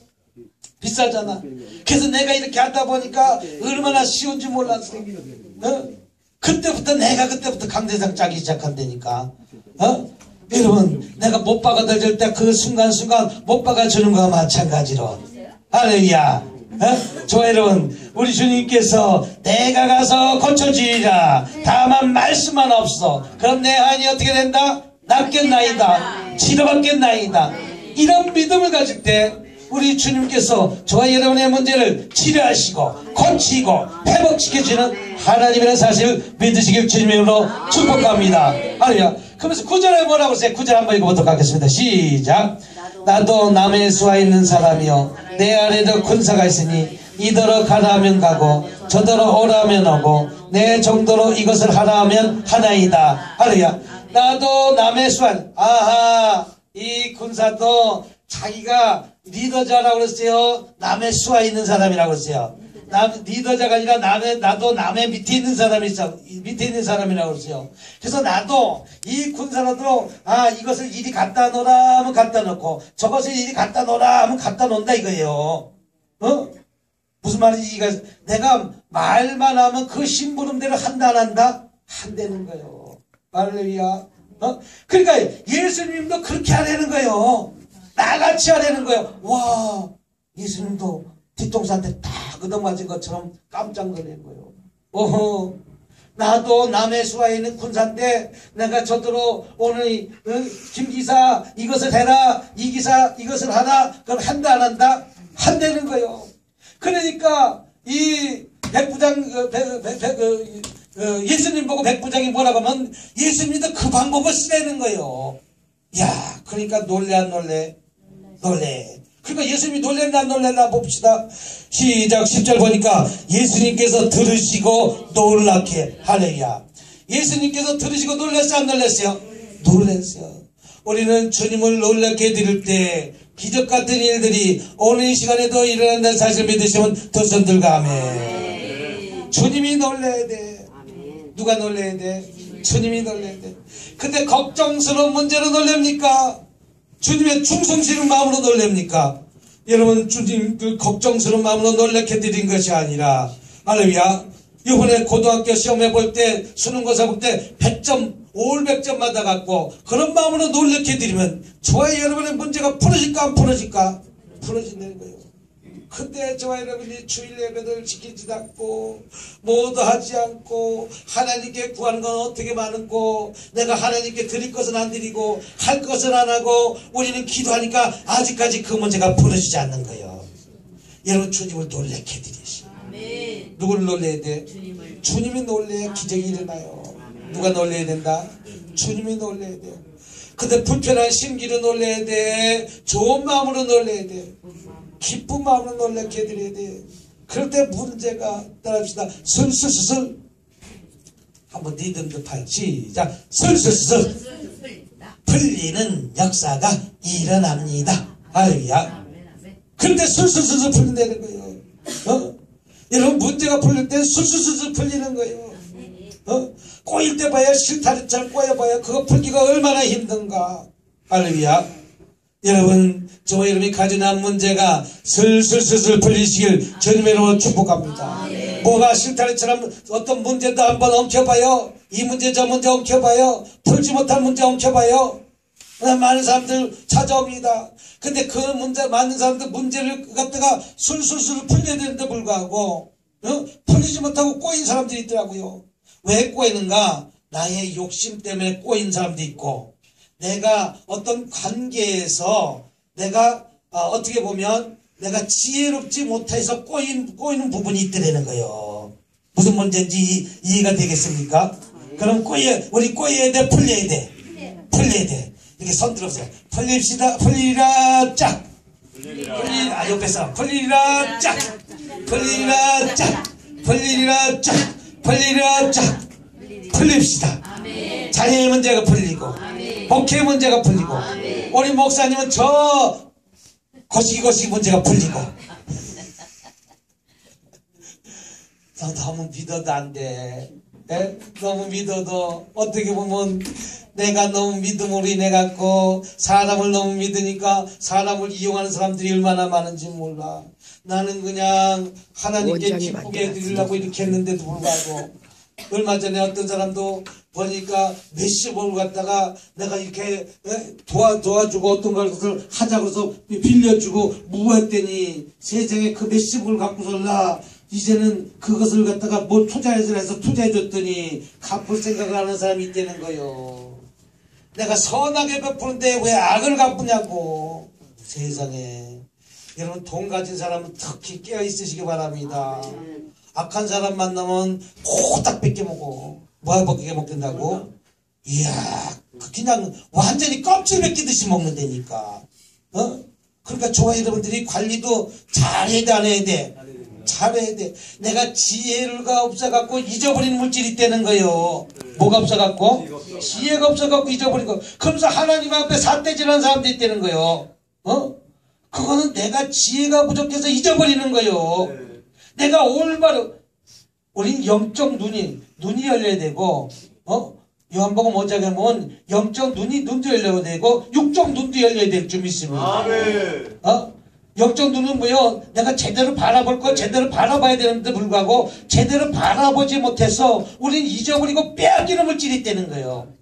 비싸잖아. 그래서 내가 이렇게 하다 보니까 얼마나 쉬운지 몰랐어. 그때부터 강대상 짜기 시작한다니까. 여러분, 내가 못 박아들 때 그 순간순간 못 박아주는 거와 마찬가지로. 할렐루야. 저 여러분, 우리 주님께서 내가 가서 고쳐주리라. 다만 말씀만 없어. 그럼 내 한이 어떻게 된다? 낫겠나이다. 치료받겠나이다. 이런 믿음을 가질 때 우리 주님께서 저와 여러분의 문제를 치료하시고 고치고 회복시켜주는 하나님이라는 사실을 믿으시길 주님의 이름으로 축복합니다. 할렐루야. 그러면서 9절에 뭐라고 했어요? 9절 한번 읽어보도록 하겠습니다. 시작. 나도 남의 수하 있는 사람이요 내 안에도 군사가 있으니 이더러 가라 하면 가고 저더러 오라 하면 오고 내 정도로 이것을 하라 하면 하나이다. 할렐루야. 나도 남의 수하. 아하, 이 군사도 자기가 리더자라고 그랬어요. 남의 수하 있는 사람이라고 그랬어요. 리더자가 아니라 나도 남의 밑에 있는 사람이 있어. 밑에 있는 사람이라고 그랬어요. 그래서 나도 이 군사로도 이것을 이리 갖다 놓으라 하면 갖다 놓고 저것을 이리 갖다 놓으라 하면 갖다 놓는다 이거예요. 무슨 말인지 내가 말만 하면 그 심부름대로 한다 안 한다? 한다는 거예요. 할렐루야. 그러니까 예수님도 그렇게 하라는 거예요. 나같이 하라는 거예요. 와, 예수님도 뒤통수한테 딱 얻어맞은 것처럼 깜짝 놀란 거예요. 오호, 나도 남의 수하에 있는 군사인데 내가 저더러 오늘 김기사 이것을 해라, 이 기사 이것을 하라. 그럼 한다 안 한다? 한다는 거예요. 그러니까 이 백부장 예수님 보고 백부장이 뭐라고 하면 예수님도 그 방법을 쓰라는 거예요. 야, 그러니까 놀래 안 놀래? 놀래. 그러니까 예수님이 놀랬나 안 놀랬나 봅시다. 시작. 10절 보니까 예수님께서 들으시고 놀랍게. 할렐루야. 예수님께서 들으시고 놀랐어요 안 놀랐어요? 놀랐어요. 우리는 주님을 놀랍게 드릴 때 기적 같은 일들이 오늘 이 시간에도 일어난다는 사실을 믿으시면 두 손 들고 아멘. 주님이 놀라야 돼. 누가 놀라야 돼? 주님이 놀라야 돼. 근데 걱정스러운 문제로 놀랍니까? 주님의 충성스러운 마음으로 놀랍니까? 여러분, 주님 그 걱정스러운 마음으로 놀랍게 드린 것이 아니라, 할렐루야. 이번에 고등학교 시험해 볼 때, 수능고사 볼 때 100점, 올 100점 받아갖고 그런 마음으로 놀랍게 드리면 저와 여러분의 문제가 풀어질까 안 풀어질까? 풀어진다는 거예요. 근데 저와 여러분이 주일 예배를 지키지도 않고 모두 하지 않고 하나님께 구하는 건 어떻게 많고 내가 하나님께 드릴 것은 안 드리고 할 것은 안 하고 우리는 기도하니까 아직까지 그 문제가 풀어지지 않는 거예요. 여러분, 주님을 놀랍게 드리시. 누구를 놀라야 돼? 주님이 놀라야 기적이 일어나요. 누가 놀라야 된다? 주님이 놀라야 돼. 근데 불편한 심기로 놀라야 돼. 좋은 마음으로 놀라야 돼. 기쁜 마음으로 놀랍게 해드려야 돼. 그럴 때 문제가, 따라합시다. 슬슬슬슬. 한번 리듬도 팔. 시작. 슬슬슬슬. 풀리는 역사가 일어납니다. 할렐루야. 그런데 슬슬슬슬 풀린다는 거예요. 여러분, 문제가 풀릴 때 슬슬슬슬 풀리는 거예요. 꼬일 때 봐야 실타래처럼 꼬여봐야 그거 풀기가 얼마나 힘든가. 할렐루야. 여러분, 저와 여러분이 가져난 문제가 슬슬슬슬 풀리시길 주님의 이름으로 축복합니다. 뭐가 실타래처럼 어떤 문제도 한번 엉켜봐요. 이 문제 저 문제 엉켜봐요. 풀지 못한 문제 엉켜봐요. 많은 사람들 찾아옵니다. 근데 그 문제, 많은 사람들 문제를 갖다가 술술술 풀려야 되는데 불구하고 풀리지 못하고 꼬인 사람들이 있더라고요. 왜 꼬이는가? 나의 욕심 때문에 꼬인 사람도 있고, 내가 어떤 관계에서 내가 어떻게 보면 내가 지혜롭지 못해서 꼬이는 부분이 있더라는 거예요. 무슨 문제인지 이해가 되겠습니까? 그럼 우리 꼬여야 돼, 풀려야 돼? 풀려야 돼. 이렇게 손 들어보세요. 풀립시다. 풀리라 짝. 옆에 사람. 풀리라 짝. 풀리라 짝. 풀리라 짝. 풀리라 짝. 풀립시다. 자녀의 문제가 풀리고 목회 문제가 풀리고 우리 목사님은 저 거시기 문제가 풀리고 너무 믿어도 안 돼. 예? 너무 믿어도 어떻게 보면 내가 너무 믿음으로 인해 갖고 사람을 너무 믿으니까 사람을 이용하는 사람들이 얼마나 많은지 몰라. 나는 그냥 하나님께 기쁘게 해드리려고 이렇게 했는데도 불구하고 얼마 전에 어떤 사람도 보니까 몇십억을 갖다가 내가 이렇게 도와주고 어떤 것을 하자고 해서 빌려주고 무했더니 세상에 그 몇십억을 갖고서라 이제는 그것을 갖다가 뭐 투자해서 투자해줬더니 갚을 생각을 하는 사람이 있다는 거요. 내가 선하게 베푸는데 왜 악을 갚으냐고. 세상에. 여러분 돈 가진 사람은 특히 깨어있으시기 바랍니다. 악한 사람 만나면 코딱 뺏겨먹어. 뭐 뺏겨 먹는다고? 이야 그냥 완전히 껍질 뺏기듯이 먹는다니까. 그러니까 저와 여러분들이 관리도 잘해야 돼 안 해야 돼? 잘해야 돼. 내가 지혜가 없어갖고 잊어버리는 물질이 있다는 거요. 뭐가 없어갖고? 지혜가 없어갖고 잊어버린 거. 그러면서 하나님 앞에 삿대질하는 사람도 있다는 거요. 그거는 내가 지혜가 부족해서 잊어버리는 거요. 내가 올바로 우린 영적 눈이 열려야 되고 요한복음 5장에 보면 영적 눈도 열려야 되고 육적 눈도 열려야 될 줄 믿습니다. 영적 눈은 뭐요? 내가 제대로 바라볼 걸 제대로 바라봐야 되는데 불구하고 제대로 바라보지 못해서 우린 잊어버리고 빼앗기는 물질이 있다는 거예요.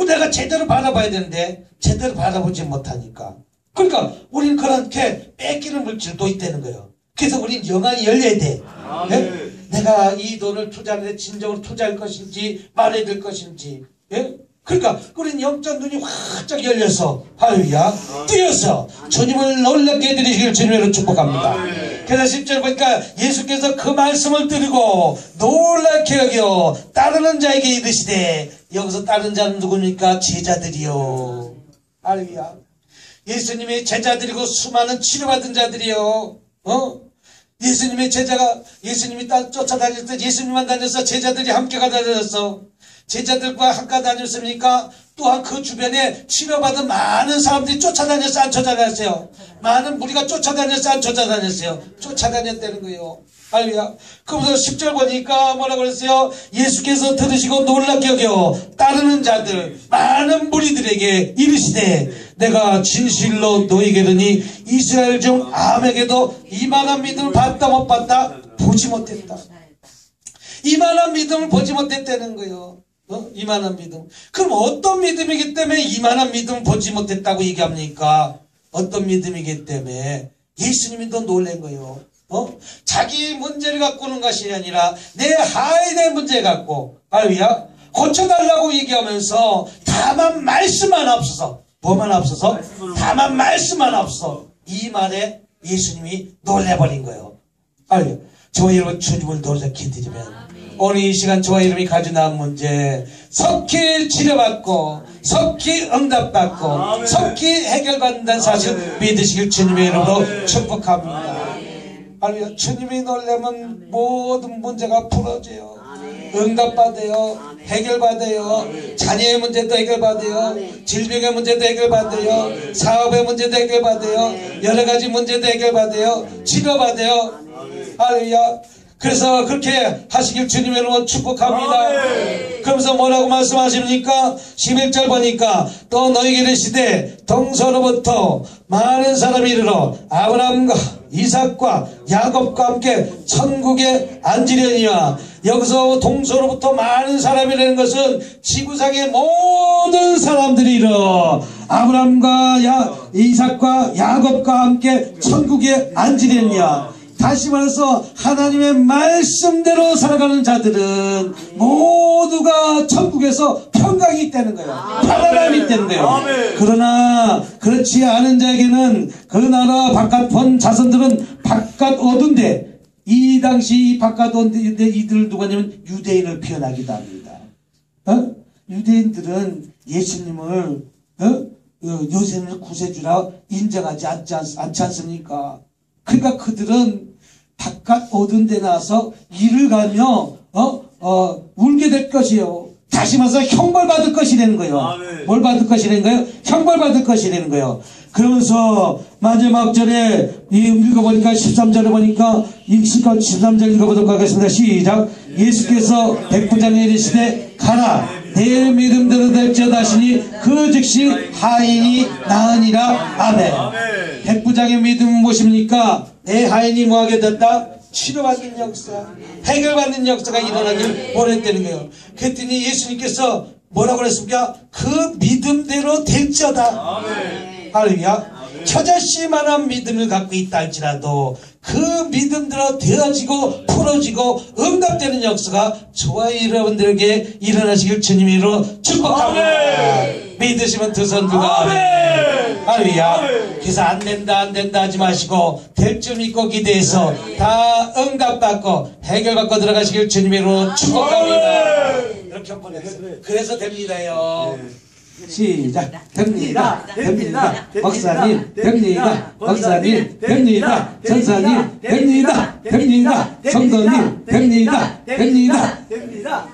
내가 제대로 바라봐야 되는데 제대로 바라보지 못하니까. 그러니까 우린 그렇게 뺏기는 물질도 있다는 거예요. 그래서 우린 영안이 열려야 돼. 네? 내가 이 돈을 투자하는데 진정으로 투자할 것인지 말해야 될 것인지. 예? 그러니까 우린 영적 눈이 활짝 열려서 할렐루야 뛰어서 주님을 놀랍게 해드리시길 주님으로 축복합니다. 그래서 10절 보니까 예수께서 그 말씀을 들고 놀랍게 여겨 따르는 자에게 이르시되 여기서 따르는 자는 누굽니까? 제자들이요. 할렐루야. 예수님의 제자들이고 수많은 치료받은 자들이요. 예수님의 제자가 예수님이 쫓아다닐 때 예수님만 다녔어? 제자들이 함께 다녔어? 제자들과 함께 다녔습니까? 또한 그 주변에 치료받은 많은 사람들이 쫓아다녔어? 안 쫓아다녔어요? 많은 무리가 쫓아다녔어? 안 쫓아다녔어요? 쫓아다녔다는 거예요. 할렐루야. 그러면서 10절 보니까 뭐라고 그랬어요? 예수께서 들으시고 놀랍게 여겨 따르는 자들 많은 무리들에게 이르시되 내가 진실로 너희에게 이르니 이스라엘 중 아무에게도 이만한 믿음을 봤다 못 봤다? 보지 못했다. 이만한 믿음을 보지 못했다는 거예요. 이만한 믿음. 그럼 어떤 믿음이기 때문에 이만한 믿음을 보지 못했다고 얘기합니까? 어떤 믿음이기 때문에 예수님이 더 놀란 거예요. 자기 문제를 갖고 오는 것이 아니라 내 하인의 문제 갖고 할렐루야 고쳐달라고 얘기하면서 다만 말씀만 없어서 뭐만 없어서? 다만 말씀만 없어. 이 말에 예수님이 놀래버린 거예요. 할렐루야. 저와 여러분 주님을 놀랍게 드리면 오늘 이 시간 저와 이름이 가지고 나온 문제 속히 치료받고 속히 응답받고 속히 해결받는다는 사실 믿으시길 주님의 이름으로 축복합니다. 할렐루야. 주님이 놀라면 모든 문제가 풀어져요. 응답받아요. 해결받아요. 자녀의 문제도 해결받아요. 질병의 문제도 해결받아요. 사업의 문제도 해결받아요. 여러가지 문제도 해결받아요. 치료받아요. 할렐루야. 그래서 그렇게 하시길 주님의 이름으로 축복합니다. 그러면서 뭐라고 말씀하십니까? 11절 보니까 또 너희에게 이르시되 동서로부터 많은 사람이 이르러 아브라함과 이삭과 야곱과 함께 천국에 앉으려니와 여기서 동서로부터 많은 사람이라는 것은 지구상의 모든 사람들이 이르러 아브라함과 이삭과 야곱과 함께 천국에 앉으려니와 다시 말해서 하나님의 말씀대로 살아가는 자들은 모두가 천국에서 평강이 있다는 거예요. 편안함이 있다는 거예요. 그러나 그렇지 않은 자에게는 그 나라 바깥 본 자손들은 바깥 어두운데 이 당시 이 바깥 어두운데 이들 누구냐면 유대인을 표현하기도 합니다. 유대인들은 예수님을 요새는 구세주라 인정하지 않지 않습니까? 그러니까 그들은 바깥 어두운 데 나와서 일을 가며 울게 될 것이요. 다시 말해서 형벌받을 것이라는 거예요. 아멘. 뭘 받을 것이라는 거예요? 형벌받을 것이라는 거예요. 그러면서 마지막 절에 읽어보니까 13절에 보니까 13절 읽어보도록 하겠습니다. 시작. 예수께서 백부장에 이르시되 가라 내 믿음대로 될지어다 하시니 그 즉시 하인이 나으니라. 아멘. 백부장의 믿음은 무엇입니까? 내 하인이 뭐하게 됐다? 치료받는 역사, 해결받는 역사가 일어나길 원했다는 거예요. 그랬더니 예수님께서 뭐라고 그랬습니까? 그 믿음대로 될지어다. 할렐루야. 처자씨만한 믿음을 갖고 있다 할지라도 그 믿음대로 되어지고 풀어지고 응답되는 역사가 저와 여러분들에게 일어나시길 주님으로 축복합니다. 믿으시면 두 손 들고 아멘. 할렐루야. 그래서 안 된다 하지 마시고 될 줄 믿고 기대해서 다 응답받고 해결받고 들어가시길 주님으로 축복합니다. 이렇게 한번 했어요. 그래서 됩니다요. 시작. 됩니다. 됩니다. 목사님 됩니다. 목사님 됩니다. 전사님 됩니다. 됩니다. 성도님 됩니다. 됩니다.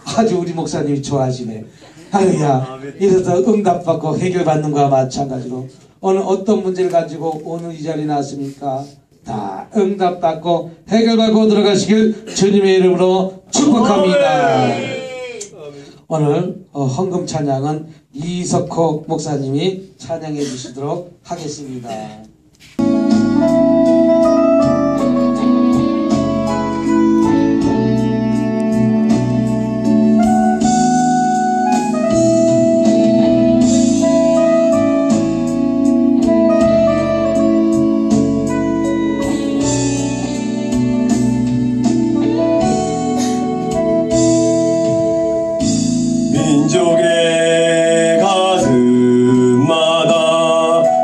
아주 우리 목사님이 좋아하시네. 할렐루야. 이래서 응답받고 해결받는 것과 마찬가지로 오늘 어떤 문제를 가지고 오늘 이 자리에 나왔습니까? 다 응답받고 해결받고 들어가시길 주님의 이름으로 축복합니다. 오늘 헌금 찬양은 이석호 목사님이 찬양해 주시도록 하겠습니다. 민족의 가슴마다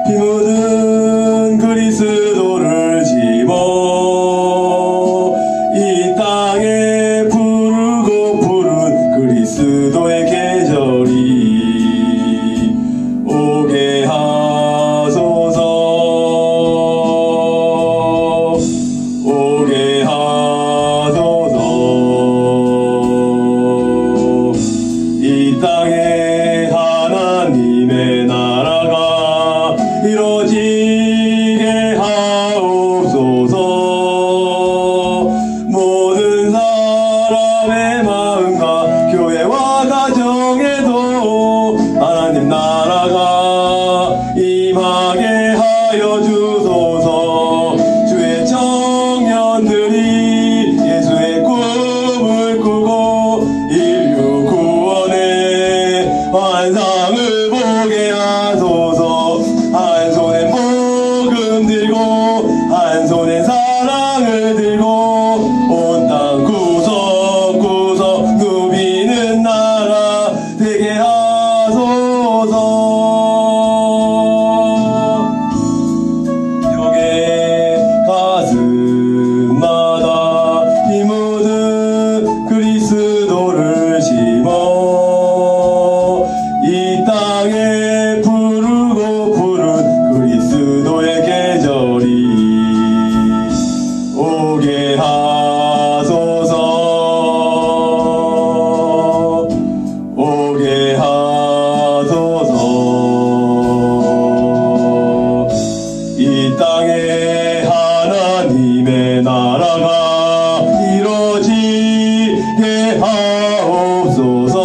피 묻은 그리스도를 집어 이 땅에 부르고 부른 그리스도의 계절이 오게 하소서. 오게 하소서. 이 땅에 하나님의 나라가 이루어지게 하옵소서. 모든 사람의 마음과 교회와 가정에도 하나님 나라가 임하게 하여 주소서. 주의 청년들이 예수의 꿈을 꾸고 인류 구원의 환상을 보게 하소서. 한 손에 복음 들고 한 손에 사랑을 들고 온 땅 구석구석 누비는 나라 되게 하소서. 민족의 가슴마다 피 묻은 그리스도를 심어 이 땅에 부르고 부른 그리스도의 계절이 오게 하소서. 오게 하소서. 이 땅에 하나님의 나라가 이루어지게 하옵소서.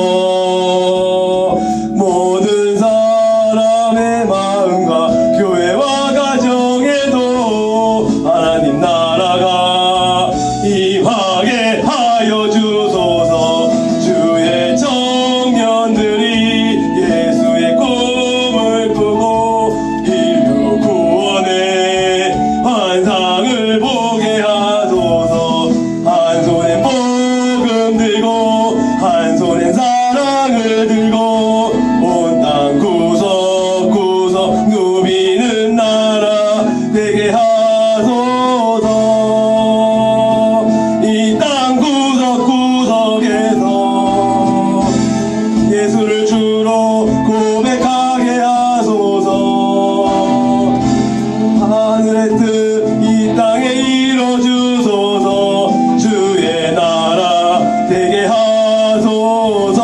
모든 사람의 마음과 교회와 가정에도 하나님 나라가 임하게 하여 주소서. 주의 청년들이 예수의 꿈을 꾸고 인류 구원의 환상을 보게 하소서. 한 손에 복음 들고 한 손에 사랑을 들고 온 땅 구석구석 누비는 나라 되게 하소서. 이 땅 구석구석에서 예수를 주로 고백하게 하소서. 하늘의 뜻 이 땅에 이뤄주소서. 주의 나라 되게 하소서.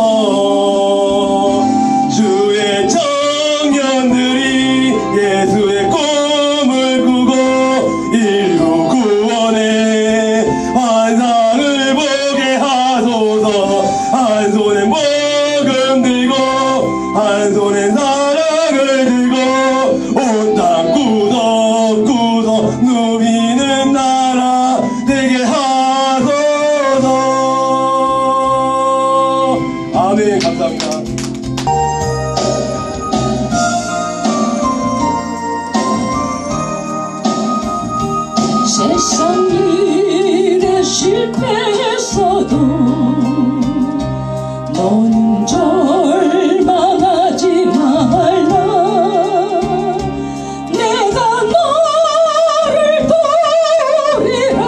감사합니다. 세상 일에 실패했어도 너는 절망하지 말라. 내가 너를 도우리라.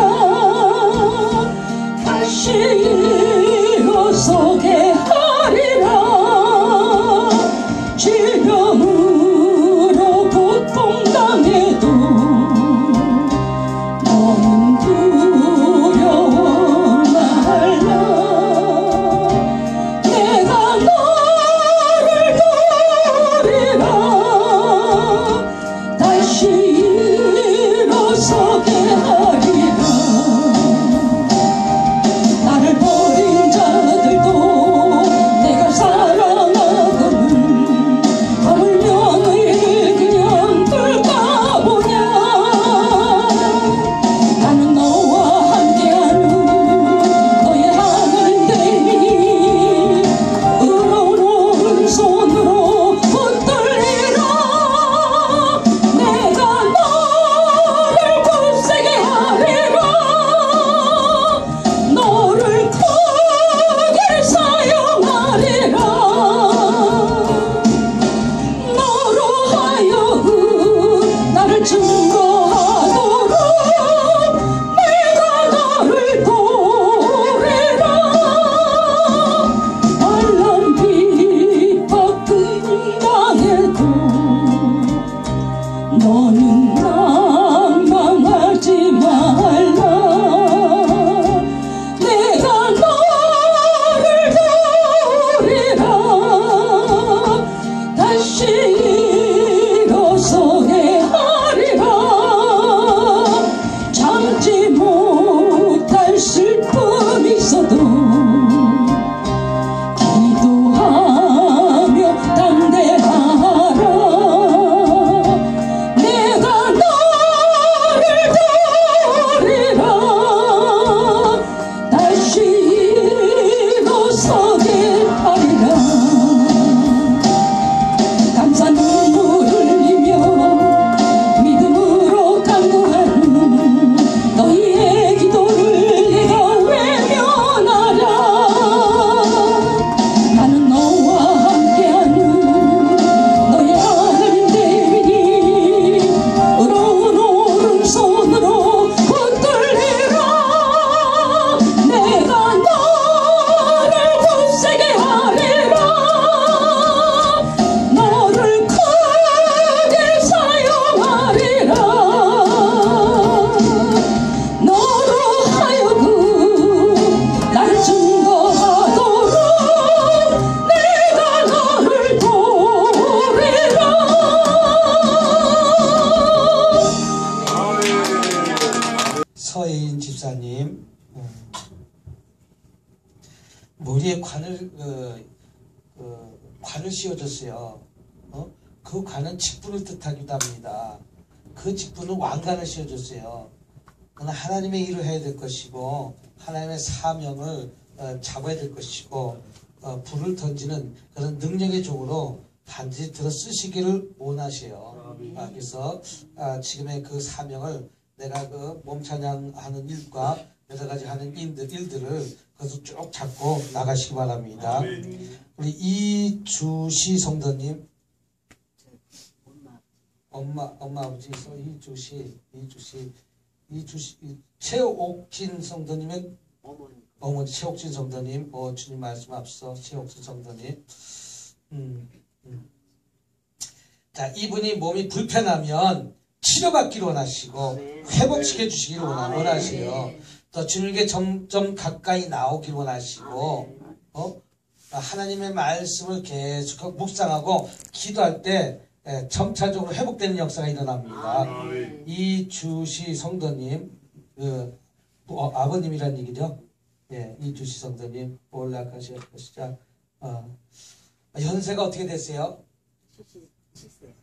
다시 일어서게 하리라. 질병으로 고통당해도 너는 두려워 말라. 내가 너를 도우리라. 다시 일어서게 하리라. 나를 버린 자들도 내가 사랑하거늘 거물명을 그냥 둘까 보냐. 나는 너와 함께하는 너의 하늘인 대니 의로운 오른손으로 붙들리라. 내가 너를 굳세게 하리라. 너를 크게 사용하리라. 너로 하여금 나를 증거하도록 내가 너를 도우리라. 환난 비박 등당해도 너는 낭망하지 말라. 내가 너를 도우리라. 다시 일어서게 하리라. 참지 못할 슬픔이 있어도 기도하며 담대하라. 내가 너를 도우리라. 다시 일어서게 하리라. 감사 눈물 흘리며 믿음으로 간구하는 너희의 기도를 내가 외면하라. 나는 너와 함께하는 너의 하늘인 대비니 의로운 오른손으로 붙들리라. 내가 너를 굳세게 하리라. 너를 크게 사용하리라. 너로 하여금 나를 증거하도록 내가 너를 도우리라. 서혜인 집사님, 머리에 관을 씌워줬어요. 그 관은 직분을 뜻하기도 합니다. 그 직분은 왕관을 씌워줬어요. 그건 하나님의 일을 해야 될 것이고 하나님의 사명을 잡아야 될 것이고 불을 던지는 그런 능력의 종으로 반드시 들어 쓰시기를 원하세요. 그래서 지금의 그 사명을 내가 그 몸찬양하는 일과 여러 가지 하는 일들을 그래서 쭉 잡고 나가시기 바랍니다. 우리 이주시 성도님, 엄마 아버지 이주시 최옥진 성도님은 어머니 최옥진 성도님, 주님 말씀 앞서 최옥진 성도님. 자, 이분이 몸이 불편하면 치료받기를 원하시고 회복시켜 주시기를 원하세요. 또 주님께 점점 가까이 나오기를 원하시고 하나님의 말씀을 계속 묵상하고 기도할 때 점차적으로 회복되는 역사가 일어납니다. 이주시 성도님, 아버님이란 얘기죠. 예, 이주시 성도님 올라가시자. 연세가 어떻게 되세요? 77세.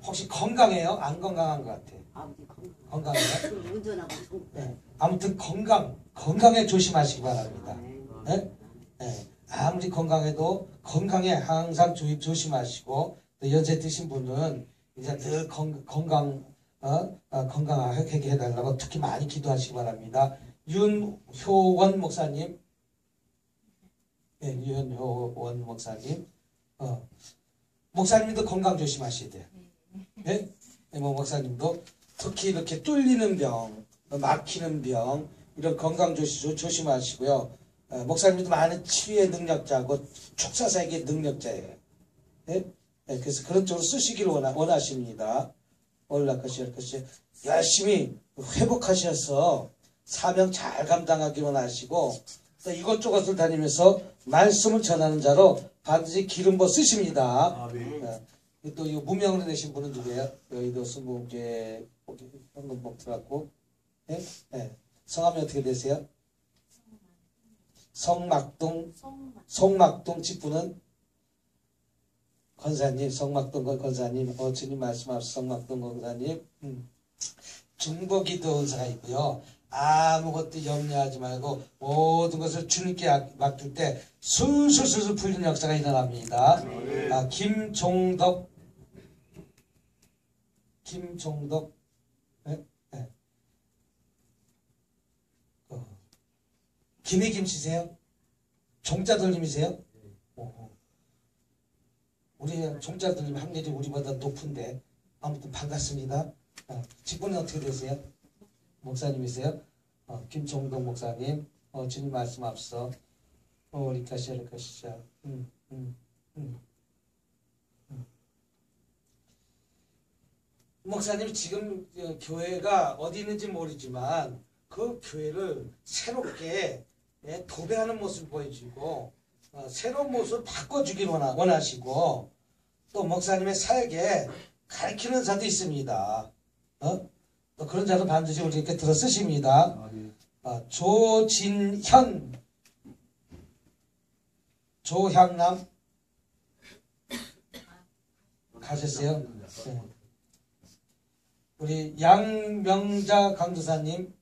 혹시 건강해요? 안 건강한 것 같아. 아버지 건강해요? 운전하고 네. 아무튼 건강에 조심하시기 바랍니다. 네? 네. 아무리 건강에 항상 조심하시고, 또 연세 드신 분은 이제 늘 건강하게 해달라고 특히 많이 기도하시기 바랍니다. 윤효원 목사님, 네, 윤효원 목사님, 목사님도 건강 조심하셔야 돼요. 네? 뭐 목사님도 특히 이렇게 뚫리는 병, 막히는 병, 이런 건강 조심하시고요. 목사님도 많은 치유의 능력자고 축사사에게 능력자예요. 네? 네, 그래서 그런 쪽으로 쓰시기를 원하십니다. 올라가시 열심히 회복하셔서 사명 잘 감당하기 원하시고, 또 이것저것을 다니면서 말씀을 전하는 자로 반드시 기름 부어 쓰십니다. 또 이 무명으로 되신 분은 누구예요? 여의도 순복음교회 현금 목사라고. 네? 네. 성함이 어떻게 되세요? 송막동 직분은 권사님, 성막동 권사님, 주님 말씀하셔서 성막동 권사님, 중보기도 은사가 있고요. 아무것도 염려하지 말고 모든 것을 주님께 맡길 때 술술술 풀리는 역사가 일어납니다. 김종덕, 네? 네. 김혜김씨세요? 종자돌림이세요? 우리 종자돌림 확률이 우리보다 높은데 아무튼 반갑습니다. 직분은 어떻게 되세요? 목사님이세요? 김종동 목사님, 주님 말씀 앞서 리카시아. 목사님 지금 교회가 어디 있는지 모르지만 그 교회를 새롭게 도배하는 모습을 보여주고 새로운 모습을 바꿔주길 원하시고, 또 목사님의 사역에 가르치는 자도 있습니다. 또 그런 자도 반드시 우리 이렇게 들어 쓰십니다. 조진현, 조향남 가셨어요? 네. 우리 양명자 강도사님,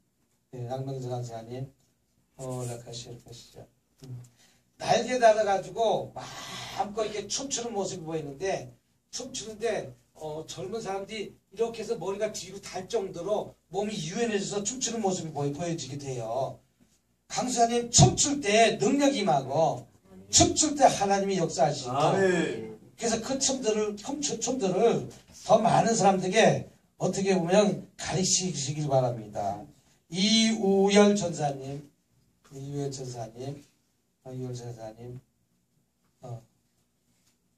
네, 양명자 강도사님, 가시죠. 날개 달아가지고 마음껏 이렇게 춤추는 모습이 보이는데, 춤추는데 젊은 사람들이 이렇게 해서 머리가 뒤로 달 정도로 몸이 유연해져서 춤추는 모습이 보여지기도 해요. 강수사님 춤출 때 능력이 임하고 춤출 때 하나님이 역사하시고, 그래서 그 춤들을 더 많은 사람들에게 어떻게 보면 가르치시길 바랍니다. 이우열 전사님,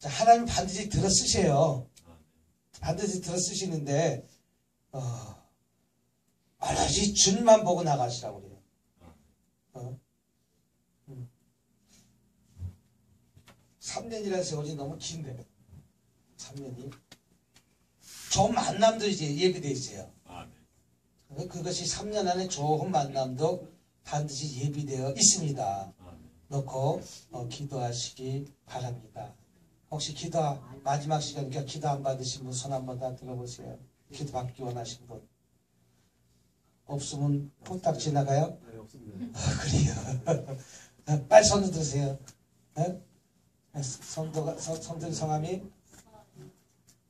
하나님 반드시 들어 쓰세요. 반드시 들어 쓰시는데 오로지 주님만 보고 나가시라고 그래요. 3년이라는 세월이 너무 긴데, 3년이 좋은 만남도 이제 예비되어 있어요. 그것이 3년 안에 좋은 만남도 반드시 예비되어 있습니다. 놓고 기도하시기 바랍니다. 혹시 기도 마지막 시간이니까 기도 안 받으신 분 손 한번 다 들어보세요. 기도 받기 원하신 분 없으면 후딱 지나가요? 네, 없습니다. 그래요. 빨리 손을 들으세요. 네? 성들 성함이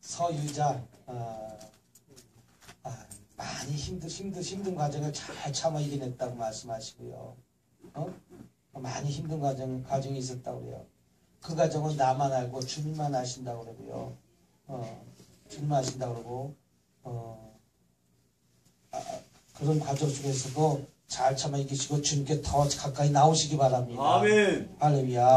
서유자. 많이 힘든 과정을 잘 참아 이겨냈다고 말씀하시고요. 많이 힘든 과정이 있었다고 그래요. 그 과정은 나만 알고 주님만 아신다고 그러고요. 주님만 아신다고 그러고, 그런 과정 속에서도 잘 참아 이기시고 주님께 더 가까이 나오시기 바랍니다. 아멘. 할렐루야.